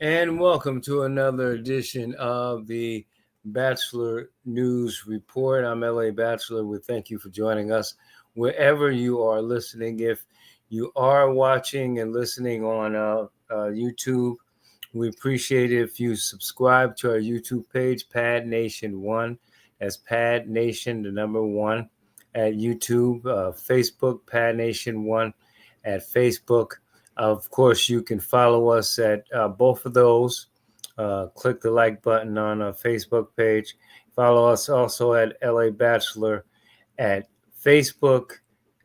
And welcome to another edition of the Batchelor News Report. I'm LA Batchelor. We thank you for joining us wherever you are listening. If you are watching and listening on YouTube, we appreciate it if you subscribe to our YouTube page, Pad Nation 1. That's Pad Nation, the number 1 at YouTube. Facebook, Pad Nation 1 at Facebook. Of course, you can follow us at both of those. Click the like button on our Facebook page. Follow us also at LA Batchelor at Facebook,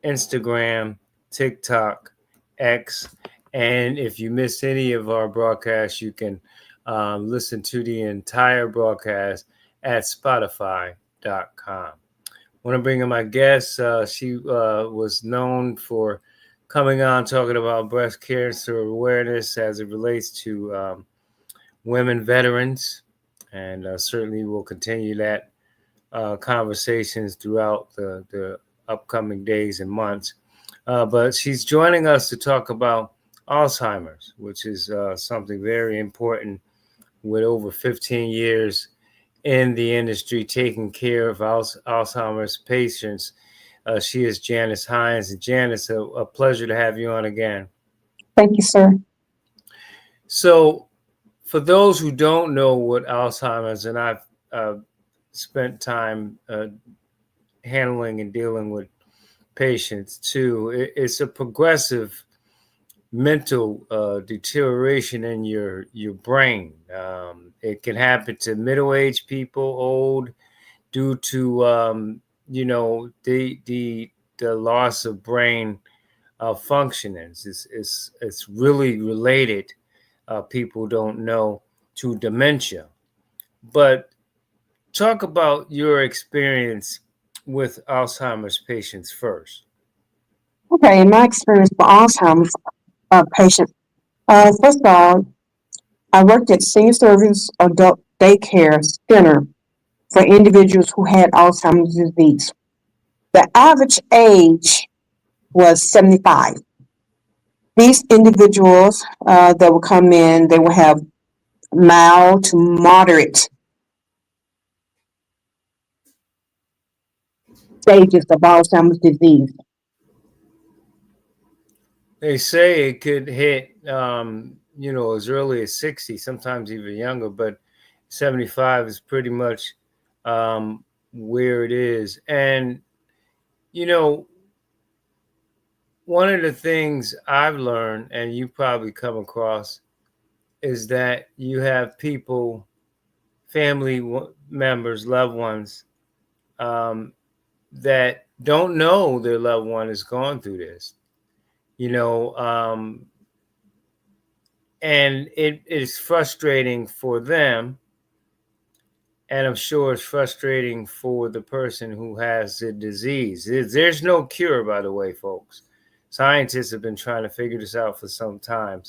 Instagram, TikTok, X. And if you miss any of our broadcasts, you can listen to the entire broadcast at Spotify.com. I want to bring in my guest. She was known for coming on talking about breast cancer awareness as it relates to women veterans, and certainly we'll continue that conversations throughout the upcoming days and months. But she's joining us to talk about Alzheimer's, which is something very important with over 15 years in the industry taking care of Alzheimer's patients. She is Janice Hines. And Janice, a pleasure to have you on again. Thank you, sir. So, for those who don't know what Alzheimer's, and I've spent time handling and dealing with patients too, it's a progressive mental deterioration in your brain. It can happen to middle-aged people, old, due to the loss of brain functionings. It's really related. People don't know, to dementia. But talk about your experience with Alzheimer's patients first. Okay, in my experience for Alzheimer's patients, first of all, I worked at Senior Service Adult Daycare Center for individuals who had Alzheimer's disease. The average age was 75. These individuals that would come in, they would have mild to moderate stages of Alzheimer's disease. They say it could hit, as early as 60, sometimes even younger, but 75 is pretty much where it is. And, one of the things I've learned, and you probably come across, is that you have people, family members, loved ones, that don't know their loved one has gone through this, and it is frustrating for them. And I'm sure it's frustrating for the person who has the disease. There's no cure, by the way, folks. Scientists have been trying to figure this out for some time.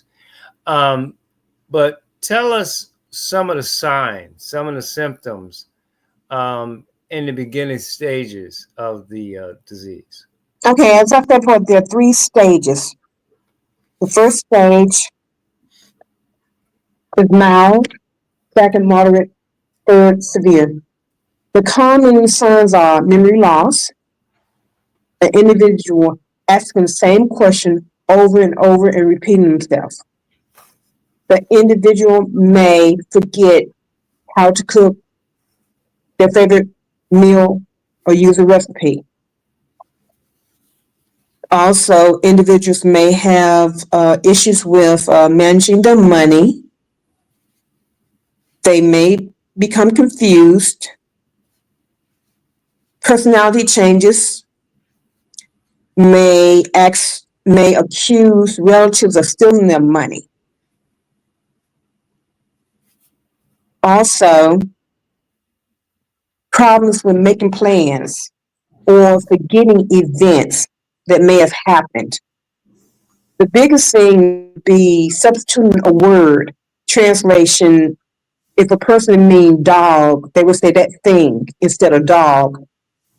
But tell us some of the signs, some of the symptoms in the beginning stages of the disease. Okay, as I said before, there are 3 stages. The first stage is mild, second moderate, third severe. The common signs are memory loss, an individual asking the same question over and over and repeating themselves. The individual may forget how to cook their favorite meal or use a recipe. Also, individuals may have issues with managing their money. They may become confused. Personality changes. May accuse relatives of stealing their money. Also, problems with making plans or forgetting events that may have happened. The biggest thing would be substituting a word. Translation, if a person means dog, they would say that thing instead of dog,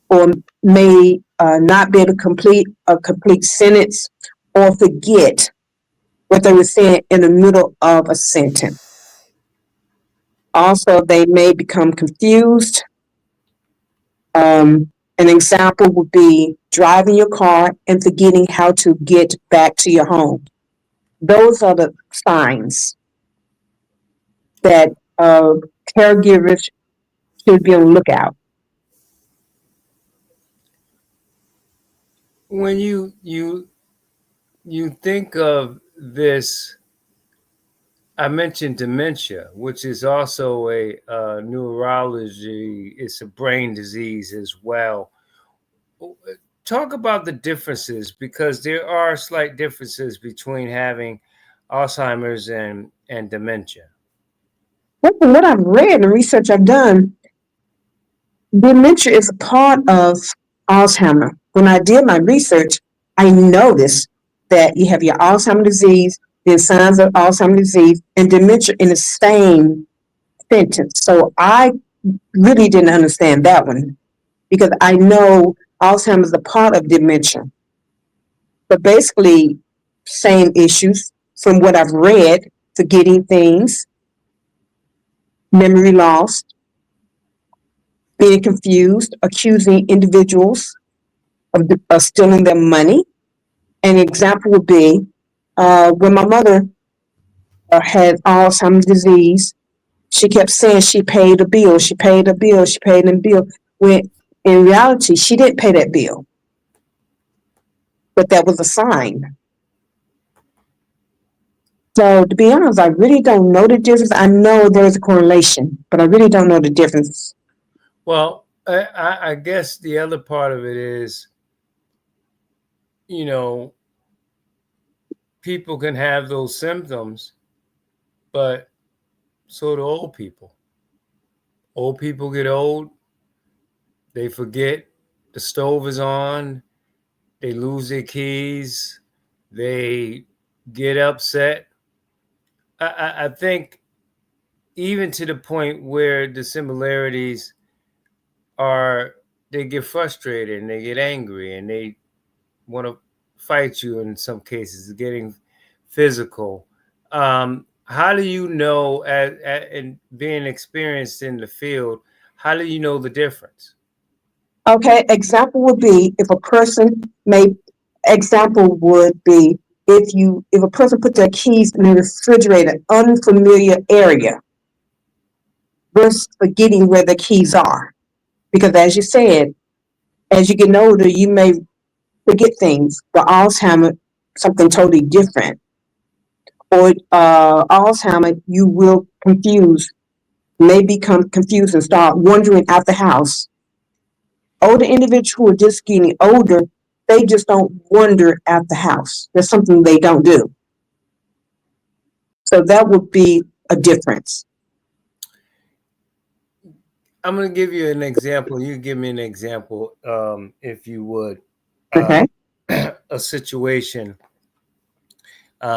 or may not be able to complete a complete sentence or forget what they were saying in the middle of a sentence. Also, they may become confused. An example would be driving your car and forgetting how to get back to your home. Those are the signs that caregivers should be on the lookout. When you think of this, I mentioned dementia, which is also a neurology. It's a brain disease as well. Talk about the differences, because there are slight differences between having Alzheimer's and dementia. Well, from what I've read and research I've done, dementia is a part of Alzheimer. When I did my research, I noticed that you have your Alzheimer's disease, the signs of Alzheimer's disease, and dementia in the same sentence. So I really didn't understand that one because I know Alzheimer's is a part of dementia. But basically, same issues from what I've read: forgetting things, memory loss, being confused, accusing individuals of stealing their money. An example would be when my mother had Alzheimer's disease, she kept saying she paid a bill, she paid a bill, she paid a bill, when in reality, she didn't pay that bill, but that was a sign. So to be honest, I really don't know the difference. I know there's a correlation, but I really don't know the difference. Well, I guess the other part of it is, you know, people can have those symptoms, but so do old people. Old people get old, they forget the stove is on, they lose their keys, they get upset. I think even to the point where the similarities are, they get frustrated and they get angry and they want to fight you in some cases, getting physical. How do you know, and being experienced in the field, how do you know the difference? Okay, example would be if a person may example would be if a person put their keys in the refrigerator, unfamiliar area, versus forgetting where the keys are. Because as you said, as you get older, you may forget things, but Alzheimer, something totally different. Or Alzheimer, you will confuse, may become confused and start wandering out the house. Older individuals who are just getting older, they just don't wander out the house. There's something they don't do. So that would be a difference. I'm going to give you an example. You give me an example, if you would. Okay. A situation,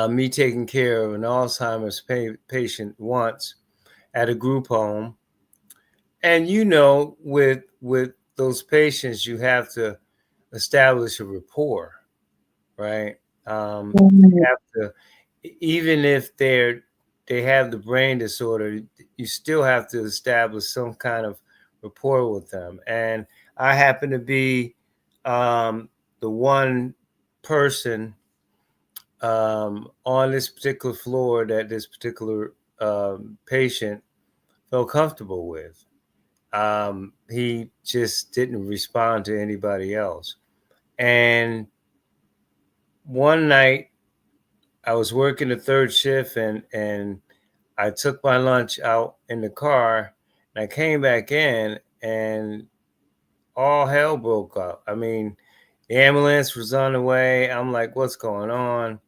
me taking care of an Alzheimer's patient once at a group home, and with those patients, you have to establish a rapport, right? You have to, even if they have the brain disorder, you still have to establish some kind of rapport with them. And I happen to be the one person on this particular floor that this particular patient felt comfortable with. He just didn't respond to anybody else. And one night I was working the third shift, and I took my lunch out in the car, and I came back in, and all hell broke up. I mean, the ambulance was on the way. I'm like, what's going on?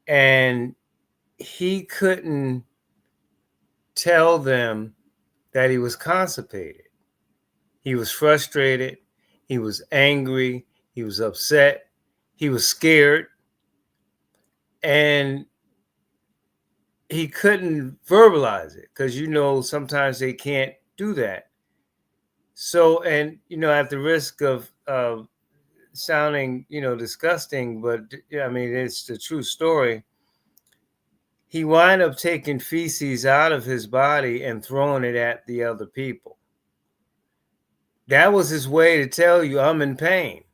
And he couldn't tell them that he was constipated. He was frustrated. He was angry. He was upset. He was scared. And he couldn't verbalize it because, sometimes they can't do that. So, and, at the risk of sounding, disgusting, but I mean, it's the true story. he wind up taking feces out of his body and throwing it at the other people. That was his way to tell you I'm in pain.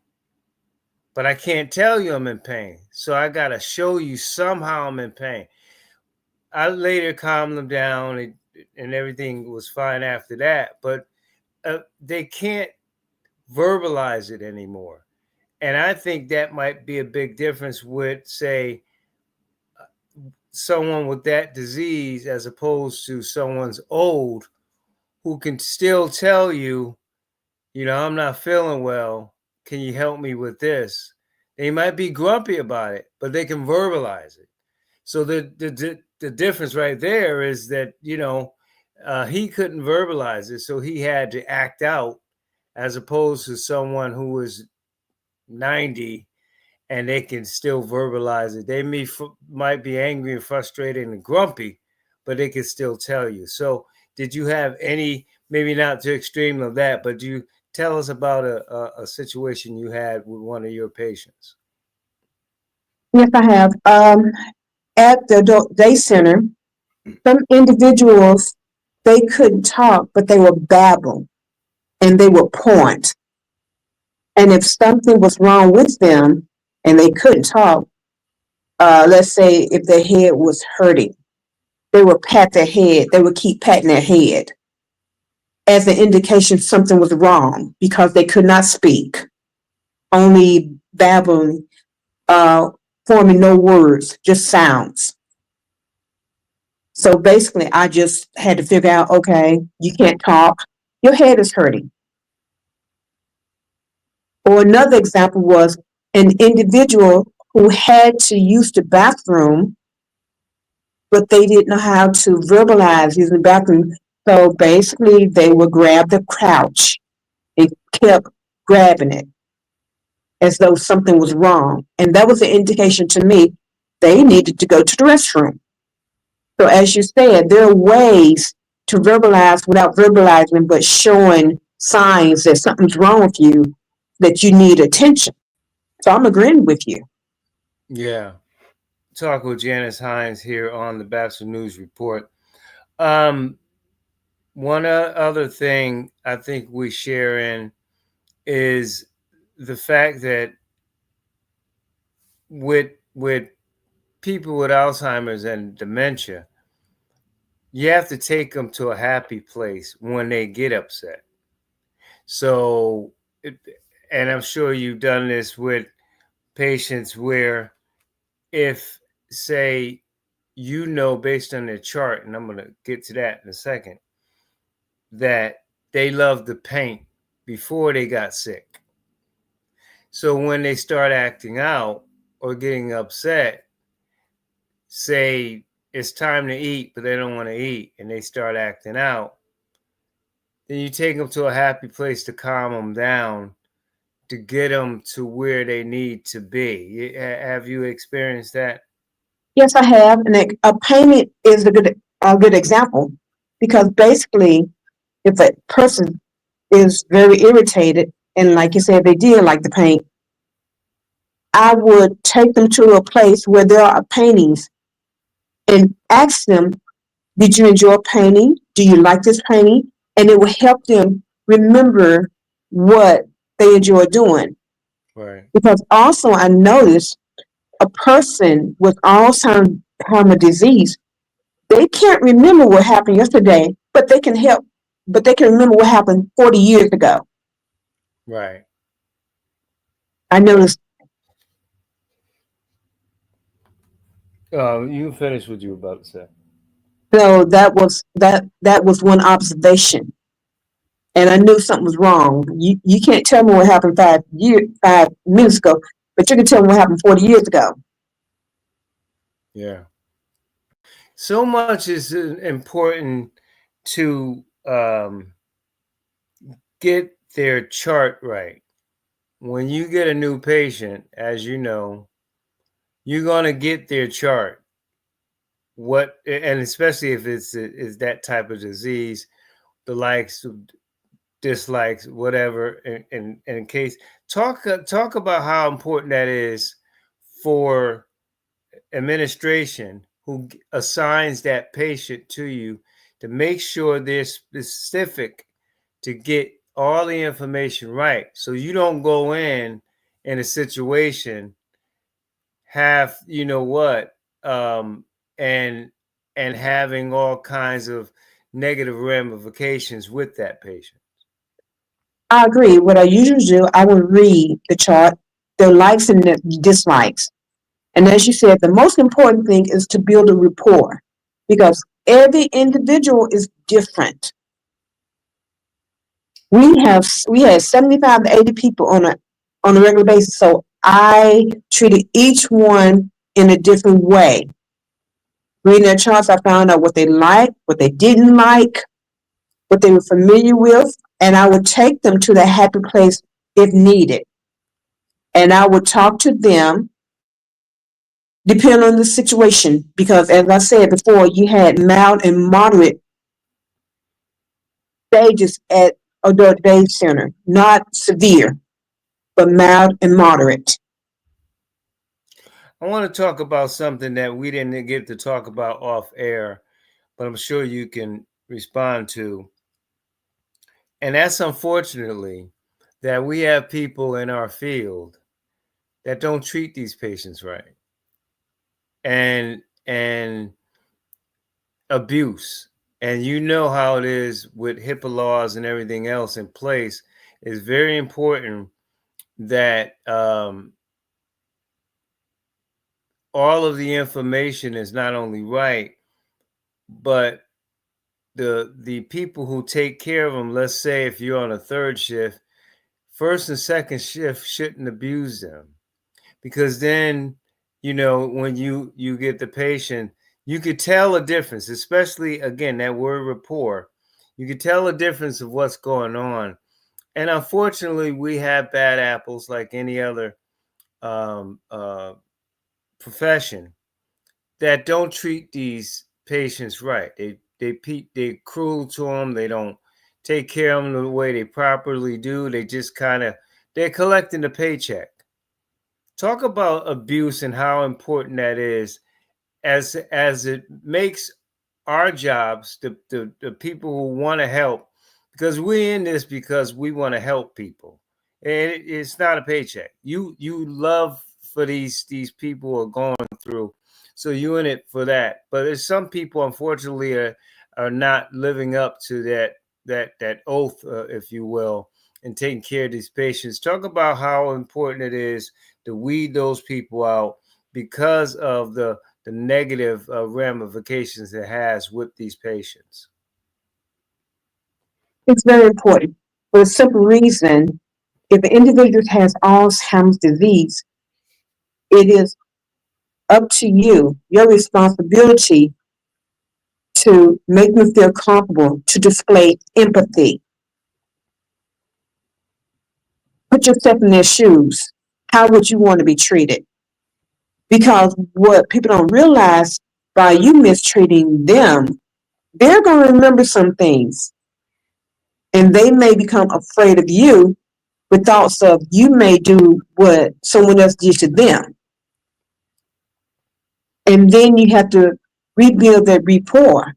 But I can't tell you I'm in pain. So I got to show you somehow I'm in pain. I later calmed them down and everything was fine after that. But they can't verbalize it anymore. And I think that might be a big difference with, say, someone with that disease as opposed to someone's old who can still tell you, I'm not feeling well. Can you help me with this? They might be grumpy about it, but they can verbalize it. So the difference right there is that, he couldn't verbalize it. So he had to act out as opposed to someone who was 90 and they can still verbalize it. They might be angry and frustrated and grumpy, but they can still tell you. So did you have any, maybe not to extreme of that, but do you tell us about a situation you had with one of your patients? Yes, I have. At the adult day center, some individuals, they couldn't talk, but they would babble and they would point. And if something was wrong with them and they couldn't talk, let's say if their head was hurting, they would pat their head, they would keep patting their head as an indication something was wrong because they could not speak, only babbling, forming no words, just sounds. So basically, I just had to figure out, okay, you can't talk, your head is hurting. Or another example was an individual who had to use the bathroom, but they didn't know how to verbalize using the bathroom. So basically, they would grab the couch and kept grabbing it as though something was wrong. And that was an indication to me they needed to go to the restroom. So as you said, there are ways to verbalize without verbalizing, but showing signs that something's wrong with you, that you need attention. So I'm agreeing with you. Yeah. Talk with Janice Hines here on the Batchelor News Report. Um, One other thing I think we share in is the fact that with people with Alzheimer's and dementia, you have to take them to a happy place when they get upset. So, and I'm sure you've done this with patients where if, say, based on their chart, and I'm going to get to that in a second, that they love to paint before they got sick. So when they start acting out or getting upset, say it's time to eat, but they don't want to eat, and they start acting out, then you take them to a happy place to calm them down, to get them to where they need to be. Have you experienced that? Yes, I have, and a payment is a good example because basically, if a person is very irritated and, like you said, they did like the paint, I would take them to a place where there are paintings and ask them, "Did you enjoy painting? Do you like this painting?" And it will help them remember what they enjoy doing. Right. Because also, I noticed a person with Alzheimer's disease, they can't remember what happened yesterday, but they can remember what happened 40 years ago. Right. I noticed. You finish what you were about to say. So that was one observation, and I knew something was wrong. You can't tell me what happened 5 minutes ago, but you can tell me what happened 40 years ago. Yeah. So much is important to get their chart right. When you get a new patient, as you know, you're going to get their chart. And especially if is that type of disease, the likes, dislikes, whatever. In case, talk about how important that is for administration who assigns that patient to you to make sure they're specific to get all the information right. So you don't go in a situation have, you know what, and having all kinds of negative ramifications with that patient. I agree. What I usually do, I will read the chart, their likes and their dislikes. And as you said, the most important thing is to build a rapport because every individual is different. We had 75 to 80 people on a regular basis. So I treated each one in a different way. Reading their charts, I found out what they liked, what they didn't like, what they were familiar with, and I would take them to that happy place if needed. And I would talk to them depending on the situation, because as I said before, you had mild and moderate stages at Adult Day Center, not severe, but mild and moderate. I want to talk about something that we didn't get to talk about off air, but I'm sure you can respond to. And that's unfortunately that we have people in our field that don't treat these patients right. And abuse. And you know how it is with HIPAA laws and everything else in place. It's very important that all of the information is not only right, but the people who take care of them, let's say if you're on a third shift, first and second shift shouldn't abuse them, because then, you know, when you get the patient, you could tell a difference, especially again that word rapport. You could tell a difference of what's going on. And unfortunately, we have bad apples like any other um, uh, profession that don't treat these patients right. They're cruel to them. They don't take care of them the way they properly do. They just kind of they're collecting the paycheck. Talk about abuse and how important that is, as it makes our jobs, the people who want to help, because we're in this because we want to help people, and it's not a paycheck. You love for these people who are going through, so you're in it for that. But there's some people, unfortunately, are not living up to that oath, if you will, and taking care of these patients. Talk about how important it is to weed those people out because of the negative ramifications it has with these patients. It's very important for the simple reason if an individual has Alzheimer's disease, it is up to you, your responsibility to make them feel comfortable, to display empathy. Put yourself in their shoes. How would you want to be treated? Because what people don't realize by you mistreating them, they're going to remember some things and they may become afraid of you with thoughts of you may do what someone else did to them. And then you have to rebuild that rapport.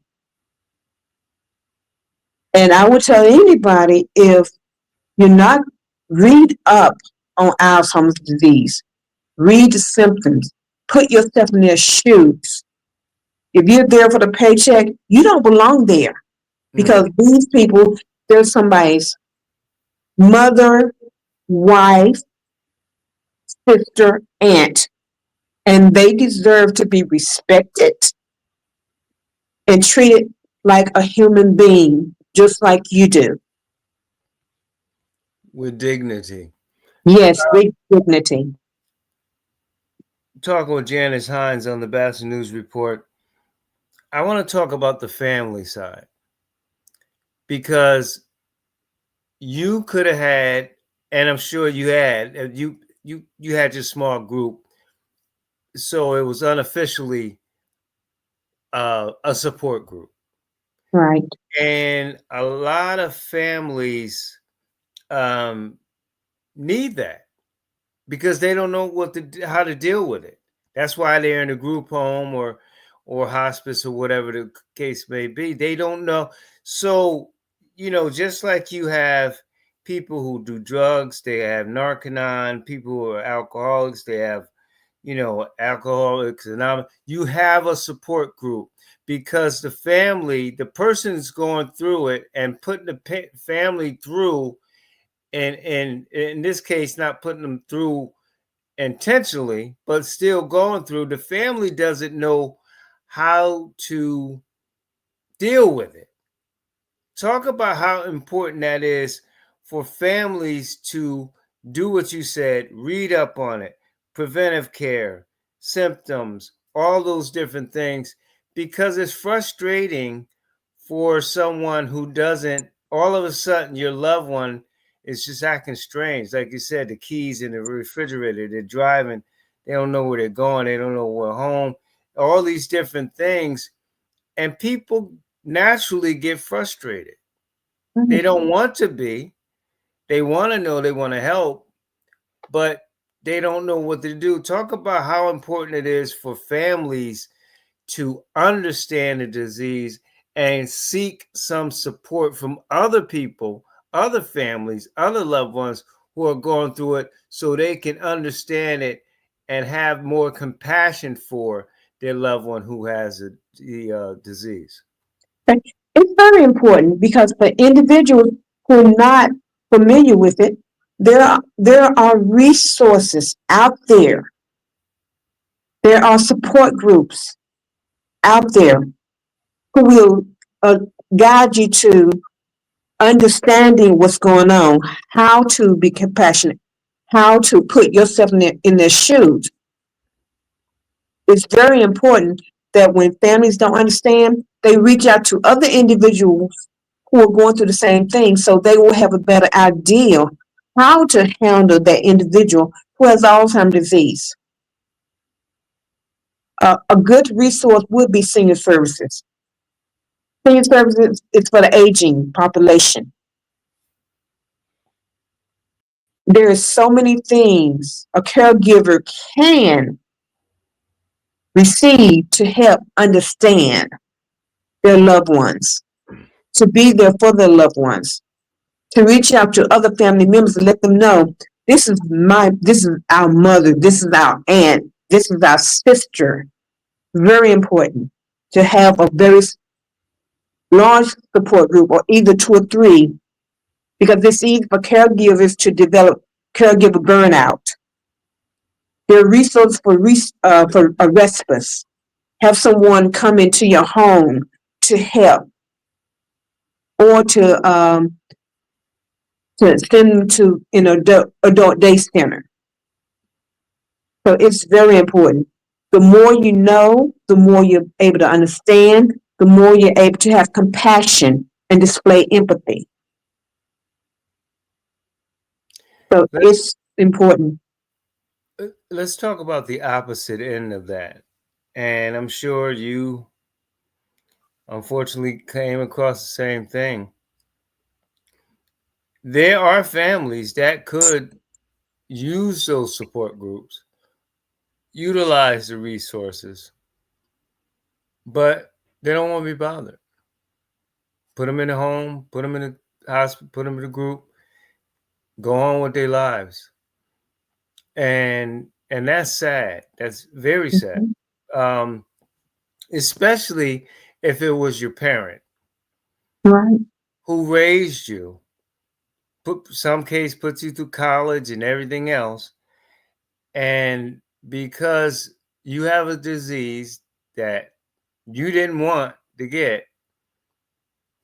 And I would tell anybody if you're not read up on Alzheimer's disease, read the symptoms, put yourself in their shoes. If you're there for the paycheck, you don't belong there because these people, they're somebody's mother, wife, sister, aunt, and they deserve to be respected and treated like a human being, just like you do. With dignity. Yes, with dignity. Talking with Janice Hines on the Batchelor News Report, I want to talk about the family side, because you could have had, and I'm sure you had, you had your small group, so it was unofficially a support group, Right. and a lot of families um, need that because they don't know how to deal with it. That's why they're in a group home, or hospice or whatever the case may be. They don't know. So, just like you have people who do drugs, they have Narcanon, people who are alcoholics, they have, Alcoholics Anonymous. You have a support group because the person's going through it and putting the family through, and in this case, not putting them through intentionally, but still going through. The family doesn't know how to deal with it. Talk about how important that is for families to do what you said, read up on it, preventive care, symptoms, all those different things, because it's frustrating for someone who doesn't, all of a sudden, your loved one is just acting strange. Like you said, the keys in the refrigerator, they're driving, they don't know where they're going, they don't know where home, all these different things. And people naturally get frustrated. They don't want to be. They want to know, they want to help, but they don't know what to do. Talk about how important it is for families to understand the disease and seek some support from other people, other families, other loved ones who are going through it so they can understand it and have more compassion for their loved one who has the disease. It's very important because for individuals who are not familiar with it, there are resources out there. There are support groups out there who will uh, guide you to understanding what's going on, how to be compassionate, how to put yourself in their shoes. It's very important that when families don't understand, they reach out to other individuals who are going through the same thing so they will have a better idea how to handle that individual who has Alzheimer's disease. A good resource would be senior services. Senior services is for the aging population. There are so many things a caregiver can receive to help understand their loved ones, to be there for their loved ones, to reach out to other family members and let them know this is our mother, this is our aunt, this is our sister. Very important to have a very large support group or either two or three because it's easy for caregivers to develop caregiver burnout. There are resources for a respite. Have someone come into your home to help or to send them to an adult day center. So it's very important. The more you know, the more you're able to understand, the more you're able to have compassion and display empathy. So it's important. Let's talk about the opposite end of that. And I'm sure you unfortunately came across the same thing. There are families that could use those support groups, utilize the resources, but they don't want to be bothered. Put them in a home, put them in a hospital, put them in a group, go on with their lives. And that's sad. That's very sad. Mhm. Um, Especially if it was your parent Right. who raised you, some case puts you through college and everything else, and because you have a disease that you didn't want to get,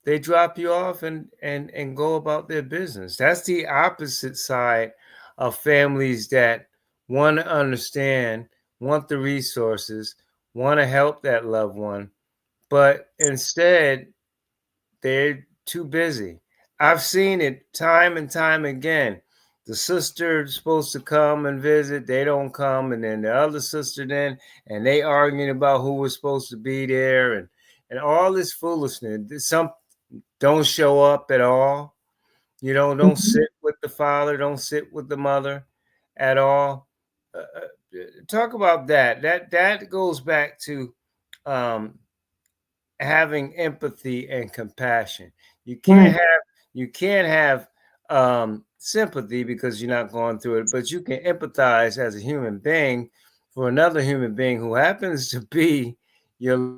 they drop you off and go about their business. That's the opposite side of families that want to understand, want the resources, want to help that loved one, but instead they're too busy. I've seen it time and time again. The sister's supposed to come and visit, they don't come, and then the other sister then, and they arguing about who was supposed to be there, and all this foolishness. Some don't show up at all. Don't Mhm. sit with the father, don't sit with the mother at all. Talk about that. That goes back to um, having empathy and compassion. You can't Right. have you can't have sympathy because you're not going through it, but you can empathize as a human being for another human being who happens to be your,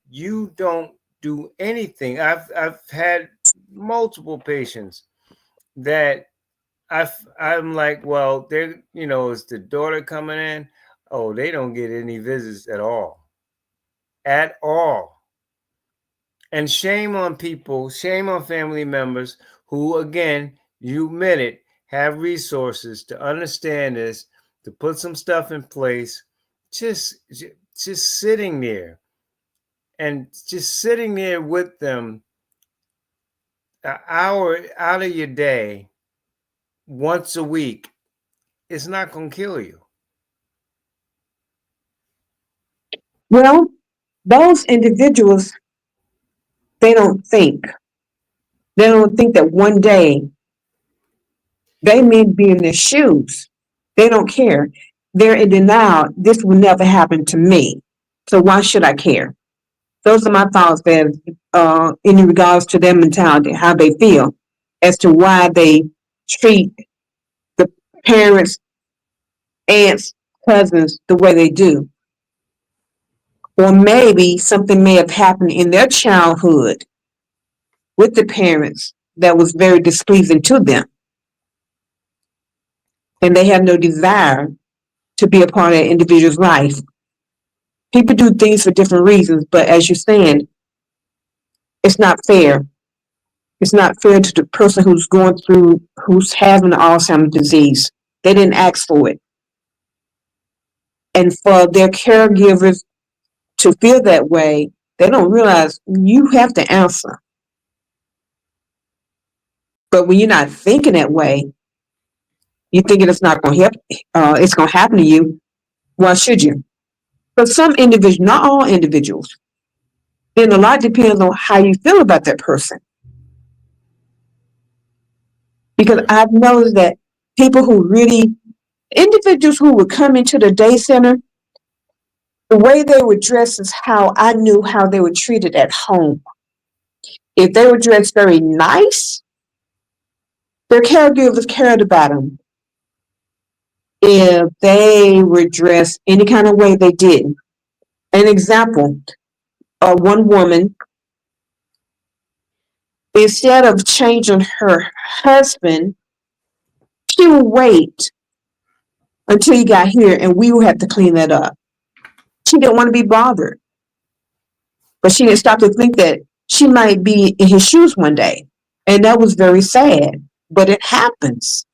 you don't do anything. I've had multiple patients that I'm like, well, they're, is the daughter coming in? Oh, they don't get any visits at all. At all. And shame on people, shame on family members who, again, you admit it, have resources to understand this, to put some stuff in place. Just just sitting there and just sitting there with them an hour out of your day once a week, it's not going to kill you. Well, those individuals, they don't think. They don't think that one day they may be in their shoes. They don't care. They're in denial. This will never happen to me. So why should I care? Those are my thoughts there in regards to their mentality, how they feel as to why they treat the parents, aunts, cousins the way they do. Or maybe something may have happened in their childhood with the parents that was very displeasing to them. And they have no desire to be a part of that individual's life. People do things for different reasons, but as you're saying, it's not fair. It's not fair to the person who's going through, who's having Alzheimer's disease. They didn't ask for it. And for their caregivers to feel that way, they don't realize you have to answer. But when you're not thinking that way, you're thinking it's not going to help, it's going to happen to you. Why should you? But some individuals, not all individuals, then a lot depends on how you feel about that person. Because Right. I've noticed that people who really, individuals who would come into the day center, the way they were dressed is how I knew how they were treated at home. If they were dressed very nice, their caregivers cared about them. If they were dressed any kind of way, they didn't. An example, one woman, instead of changing her husband, she would wait until he got here and we would have to clean that up. She didn't want to be bothered, but she didn't stop to think that she might be in his shoes one day. And that was very sad, but it happens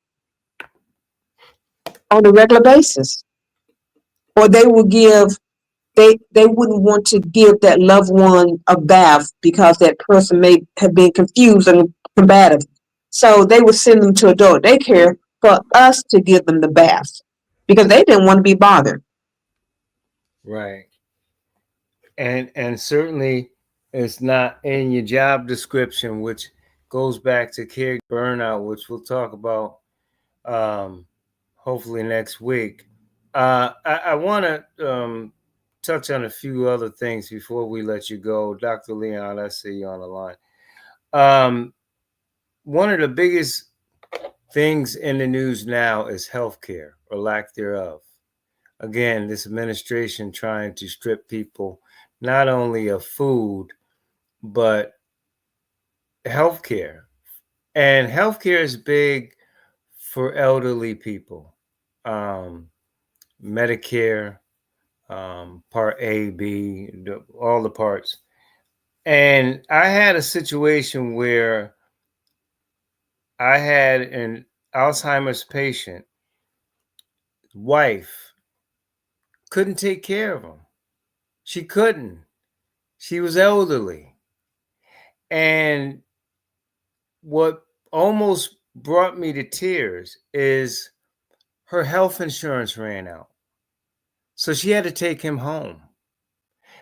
on a regular basis. Or they will give, they wouldn't want to give that loved one a bath because that person may have been confused and combative. So they would send them to adult daycare for us to give them the bath because they didn't want to be bothered. Right. And certainly it's not in your job description, which goes back to care burnout, which we'll talk about um, hopefully next week. I want to touch on a few other things before we let you go. Dr. Leon, I see you on the line. Um, One of the biggest things in the news now is healthcare or lack thereof. Again, this administration trying to strip people not only of food, but healthcare. And healthcare is big for elderly people. Um, Medicare, Part A, B, all the parts. And I had a situation where I had an Alzheimer's patient, wife, couldn't take care of him. She couldn't. She was elderly. And what almost brought me to tears is her health insurance ran out. So she had to take him home.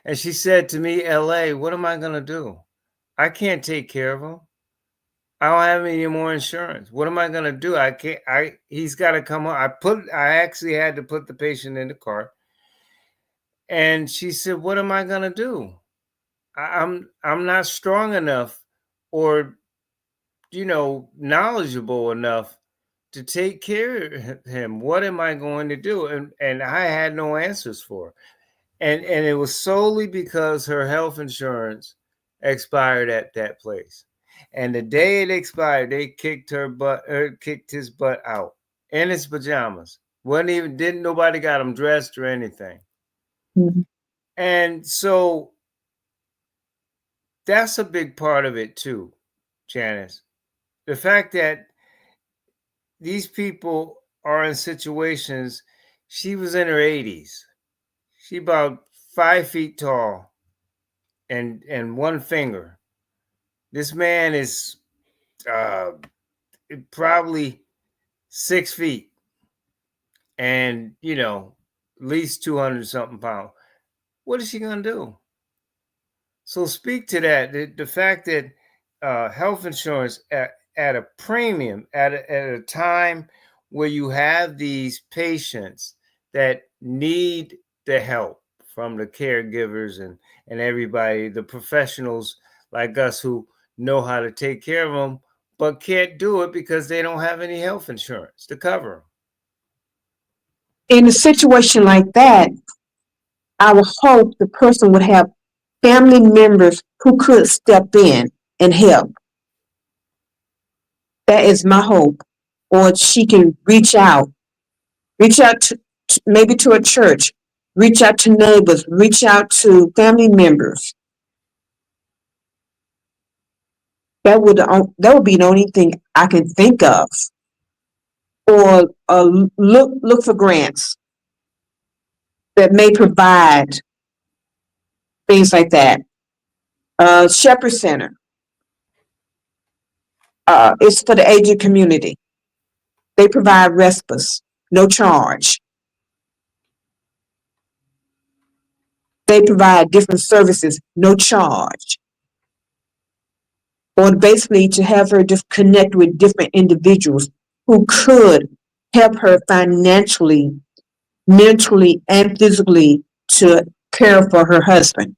And she said to me, LA, what am I going to do? I can't take care of him. I don't have any more insurance. What am I going to do? I can't, he's got to come home. I actually had to put the patient in the car And she said, "What am I gonna do? I'm not strong enough, or knowledgeable enough to take care of him. What am I going to do?" And I had no answers for her. And it was solely because her health insurance expired at that place. And the day it expired, they kicked her butt, or kicked his butt out in his pajamas. Wasn't even didn't nobody got him dressed or anything. Mhm. And so that's a big part of it too, Janice. The fact that these people are in situations. She was in her 80s. She about 5 feet tall and one finger. This man is uh, probably 6 feet and at least 200 something pounds. What is she gonna do? So speak to that. The fact that health insurance at a premium at a time where you have these patients that need the help from the caregivers and everybody, the professionals like us who know how to take care of them, but can't do it because they don't have any health insurance to cover them. In a situation like that, I would hope the person would have family members who could step in and help. That is my hope. Or she can reach out to maybe to a church, reach out to neighbors, reach out to family members. That would be the only thing I can think of. Or look for grants that may provide things like that. Shepherd Center is for the aged community. They provide respite, no charge. They provide different services, no charge. Or basically to have her just connect with different individuals who could help her financially, mentally, and physically to care for her husband.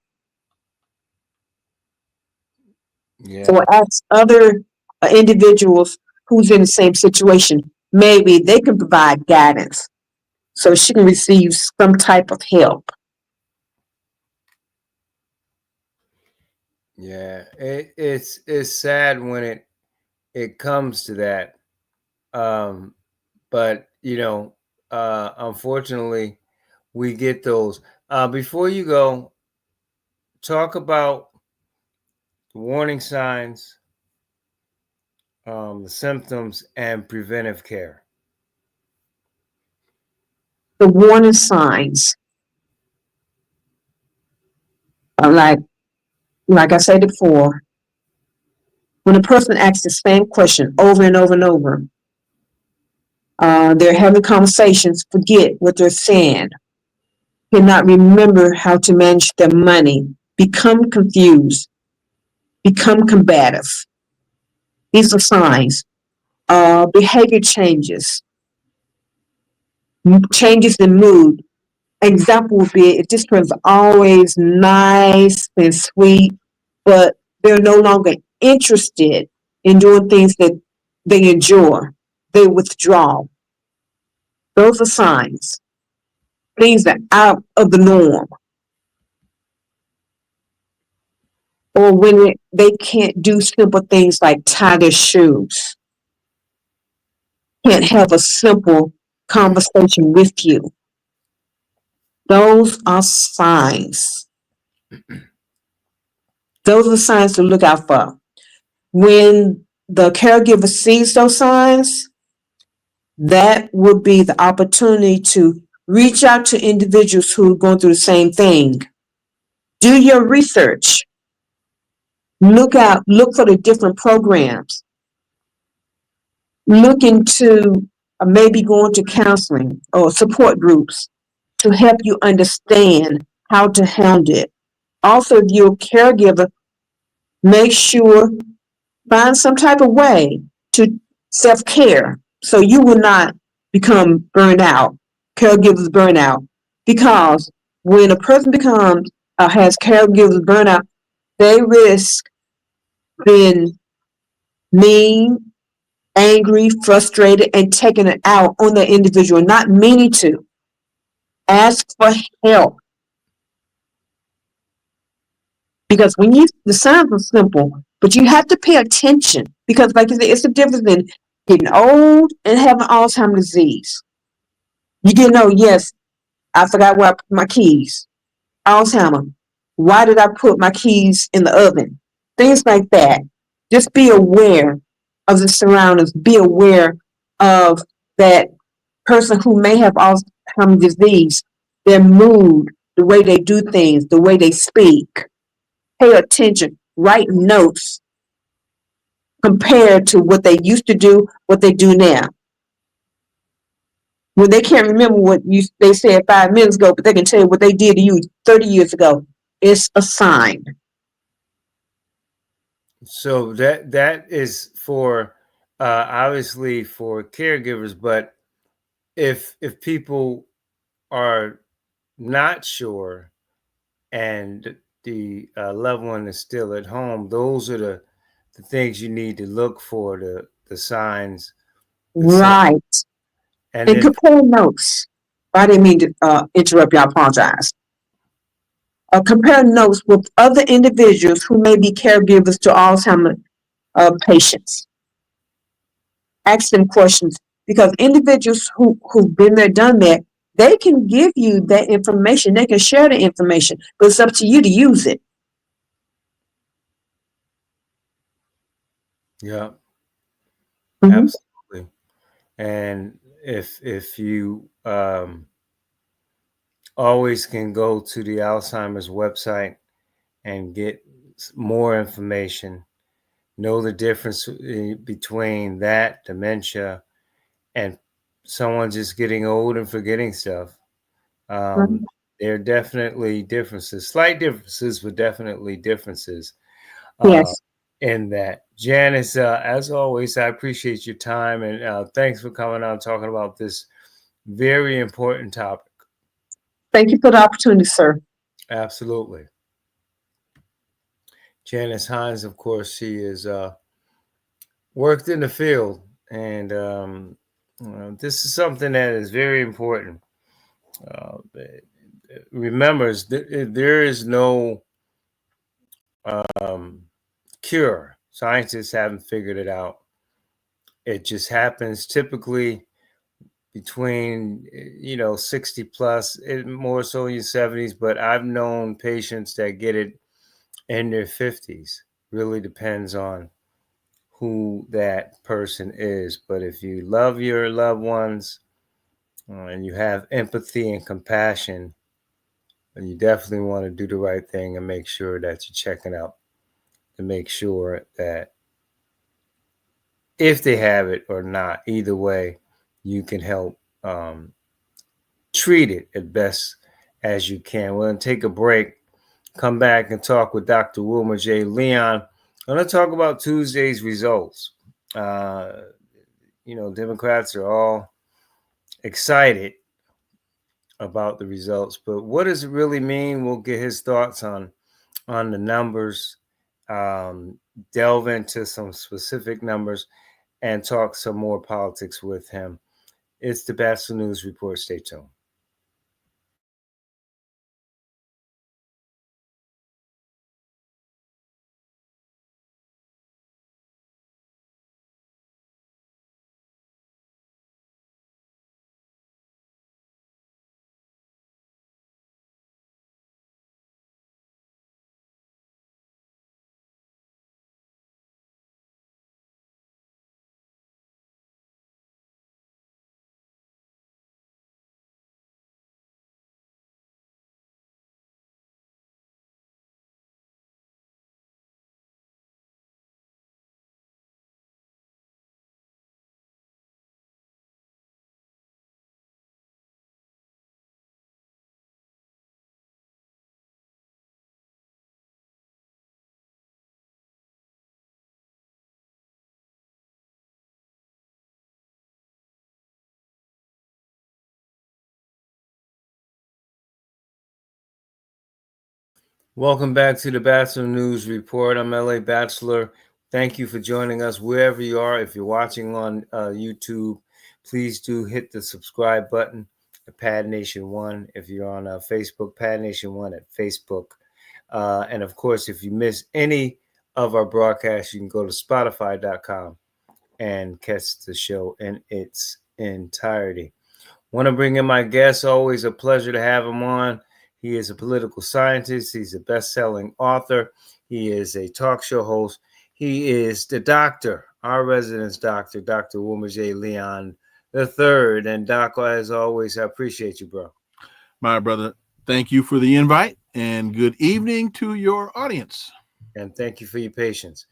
Yeah. So as other individuals who's in the same situation, maybe they can provide guidance so she can receive some type of help. Yeah, it's sad when it comes to that. Um, but unfortunately, we get those. Before you go, talk about the warning signs, the symptoms, and preventive care. The warning signs, like I said before, when a person asks the same question over and over and over, they're having conversations, forget what they're saying, cannot remember how to manage their money, become confused, become combative. These are signs. Behavior changes, changes in mood. Example would be if this person's always nice and sweet, but they're no longer interested in doing things that they enjoy. They withdraw. Those are signs. Things that are out of the norm. Or when they can't do simple things like tie their shoes, can't have a simple conversation with you. Those are signs. Those are signs to look out for. When the caregiver sees those signs, that would be the opportunity to reach out to individuals who are going through the same thing. Do your research. Look for the different programs. Look into maybe going to counseling or support groups to help you understand how to handle it. Also, if you're a caregiver, make sure find some type of way to self-care so you will not become burned out, caregivers burn out, because when a person becomes has caregivers burnout, they risk being mean, angry, frustrated, and taking it out on the individual, not meaning to. Ask for help. Because when you, the signs are simple, but you have to pay attention. Because, like you said, it's the difference in getting old and having Alzheimer's disease. You get old, yes, I forgot where I put my keys. Alzheimer. Why did I put my keys in the oven? Things like that. Just be aware of the surroundings. Be aware of that person who may have Alzheimer's disease, their mood, the way they do things, the way they speak. Pay attention. Write notes compared to what they used to do, what they do now. When they can't remember what they said 5 minutes ago, but they can tell you what they did to you 30 years ago, it's a sign. So that is for obviously for caregivers, but if people are not sure and the loved one is still at home, those are the things you need to look for, the signs, the symptoms. Right. And And then compare notes. I didn't mean to interrupt you. I apologize. Compare notes with other individuals who may be caregivers to Alzheimer's patients. Ask them questions because individuals who've been there, done that, they can give you that information. They can share the information, but it's up to you to use it. yeah, Mm-hmm. absolutely. And if you always can go to the Alzheimer's website and get more information, know the difference between that dementia and someone just getting old and forgetting stuff. Um, there are definitely differences, slight differences, but definitely differences uh, Yes. in that. Janice, as always, I appreciate your time and thanks for coming on talking about this very important topic. Thank you for the opportunity, sir. Absolutely. Janice Hines, of course, she is worked in the field, and this is something that is very important. Uh, remember, there is no um, cure. Scientists haven't figured it out. It just happens typically between 60 plus, more so in your 70s. But I've known patients that get it in their 50s. Really depends on who that person is. But if you love your loved ones and you have empathy and compassion, then you definitely want to do the right thing and make sure that you're checking out to make sure that if they have it or not, either way, you can help treat it as best as you can. We're going to take a break, come back and talk with Dr. Wilmer J. Leon. I'm going to talk about Tuesday's results. Uh, Democrats are all excited about the results, but what does it really mean? We'll get his thoughts on the numbers, um, delve into some specific numbers, and talk some more politics with him. It's the Batchelor News Report. Stay tuned. Welcome back to the Batchelor News Report. I'm LA Batchelor. Thank you for joining us wherever you are. If you're watching on YouTube, please do hit the subscribe button at Pad Nation One. If you're on Facebook, Pad Nation One at Facebook. And of course, if you miss any of our broadcasts, you can go to Spotify.com and catch the show in its entirety. Want to bring in my guest. Always a pleasure to have him on. He is a political scientist. He's a best-selling author. He is a talk show host. He is the doctor, our residence doctor, Dr. Wilmer J. Leon III. And Doc, as always, I appreciate you, bro. My brother, thank you for the invite, and good evening to your audience. And thank you for your patience.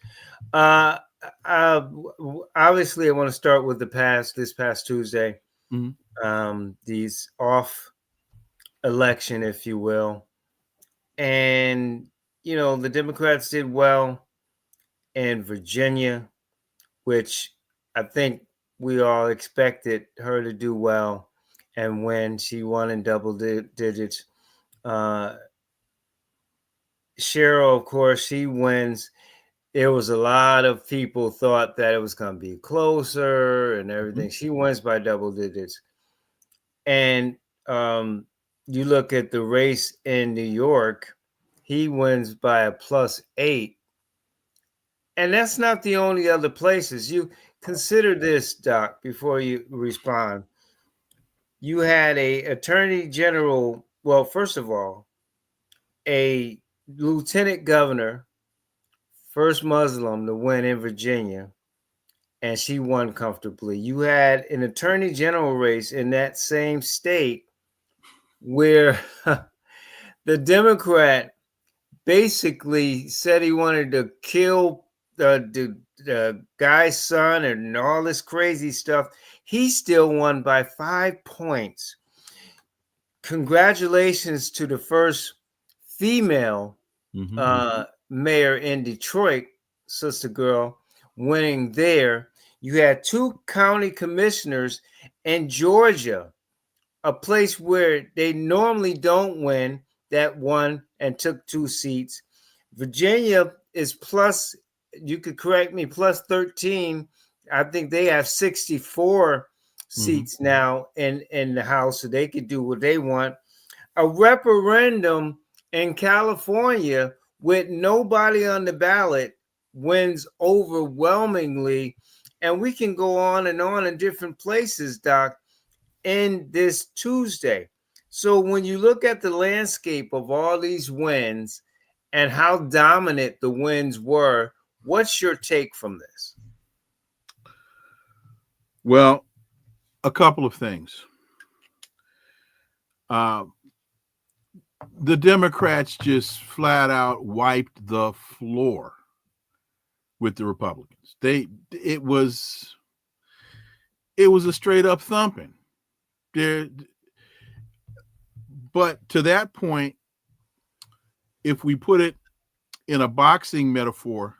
Obviously, I want to start with this past Tuesday. These off election, if you will. And, the Democrats did well in Virginia, which I think we all expected her to do well. And when she won in double digits, Cheryl, of course, she wins. There was a lot of people thought that it was going to be closer and everything. She wins by double digits. And you look at the race in New York, he wins by a +8. And that's not the only other places. You consider this, Doc, before you respond. You had a attorney general, well, first of all, a lieutenant governor, first Muslim to win in Virginia, and she won comfortably. You had an attorney general race in that same state where the Democrat basically said he wanted to kill the guy's son and all this crazy stuff. He still won by 5 points. Congratulations to the first female mayor in Detroit, Sister Girl, winning there. You had 2 county commissioners in Georgia, a place where they normally don't win, that won and took 2 seats. Virginia is plus, you could correct me, plus 13. I think they have 64 seats now in the House, so they could do what they want. A referendum in California with nobody on the ballot wins overwhelmingly. And we can go on in different places, Doc, in this Tuesday. So when you look at the landscape of all these wins and how dominant the wins were, what's your take from this? Well, a couple of things. The Democrats just flat out wiped the floor with the Republicans. It was a straight up thumping. But to that point, if we put it in a boxing metaphor,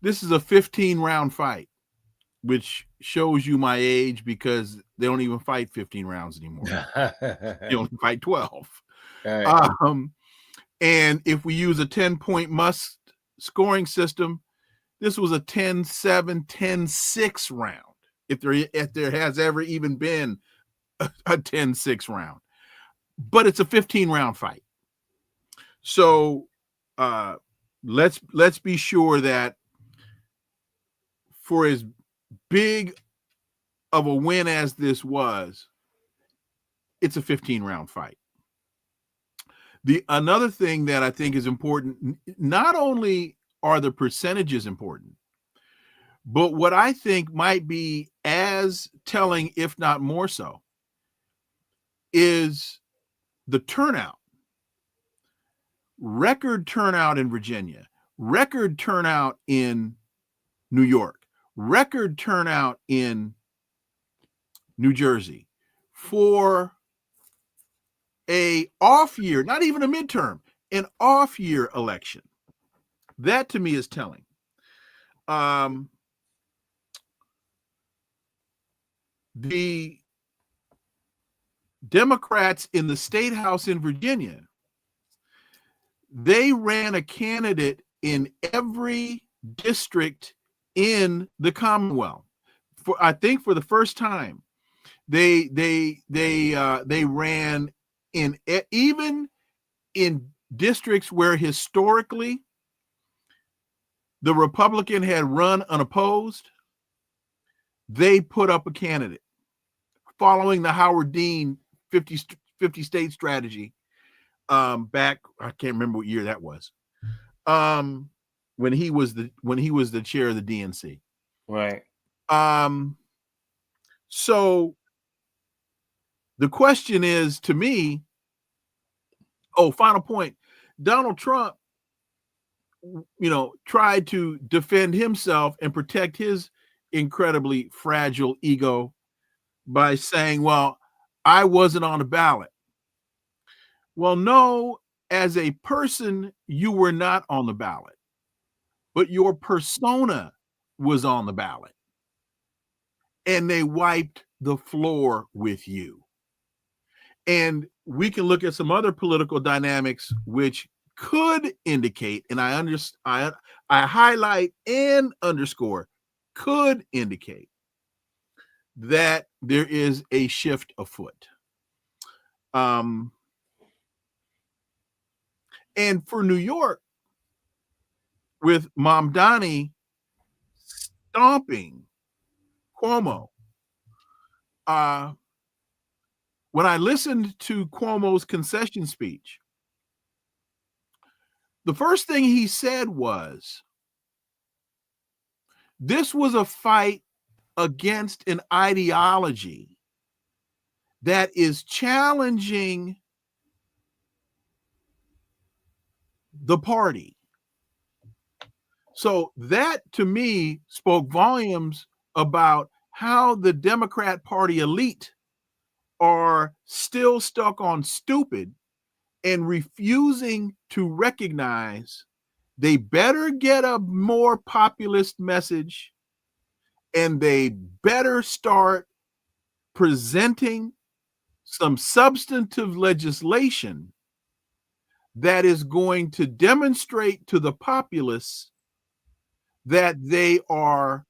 this is a 15-round fight, which shows you my age because they don't even fight 15 rounds anymore. They only fight 12. Right. And if we use a 10-point must scoring system, this was a 10-7, 10-6 round. If there has ever even been a 10-6 round, but it's a 15-round fight. So let's be sure that for as big of a win as this was, it's a 15-round fight. Another thing that I think is important, not only are the percentages important, but what I think might be as telling, if not more so, is the turnout. Record turnout in Virginia, record turnout in New York, record turnout in New Jersey for a off year, not even a midterm, an off year election. That to me is telling. The Democrats in the state house in Virginia they ran a candidate in every district in the Commonwealth. I think for the first time, they ran in even in districts where historically the Republican had run unopposed. They put up a candidate following the Howard Dean 50 state strategy. Back, I can't remember what year that was. When he was the chair of the DNC. Right. So the question is, to me, final point, Donald Trump, tried to defend himself and protect his incredibly fragile ego by saying, well, I wasn't on the ballot. Well, no, as a person, you were not on the ballot, but your persona was on the ballot. And they wiped the floor with you. And we can look at some other political dynamics which could indicate, and I highlight and underscore, could indicate that there is a shift afoot. And for New York, with Mamdani stomping Cuomo, when I listened to Cuomo's concession speech, the first thing he said was, this was a fight against an ideology that is challenging the party. So that, to me, spoke volumes about how the Democrat Party elite are still stuck on stupid and refusing to recognize they better get a more populist message, and they better start presenting some substantive legislation that is going to demonstrate to the populace that they are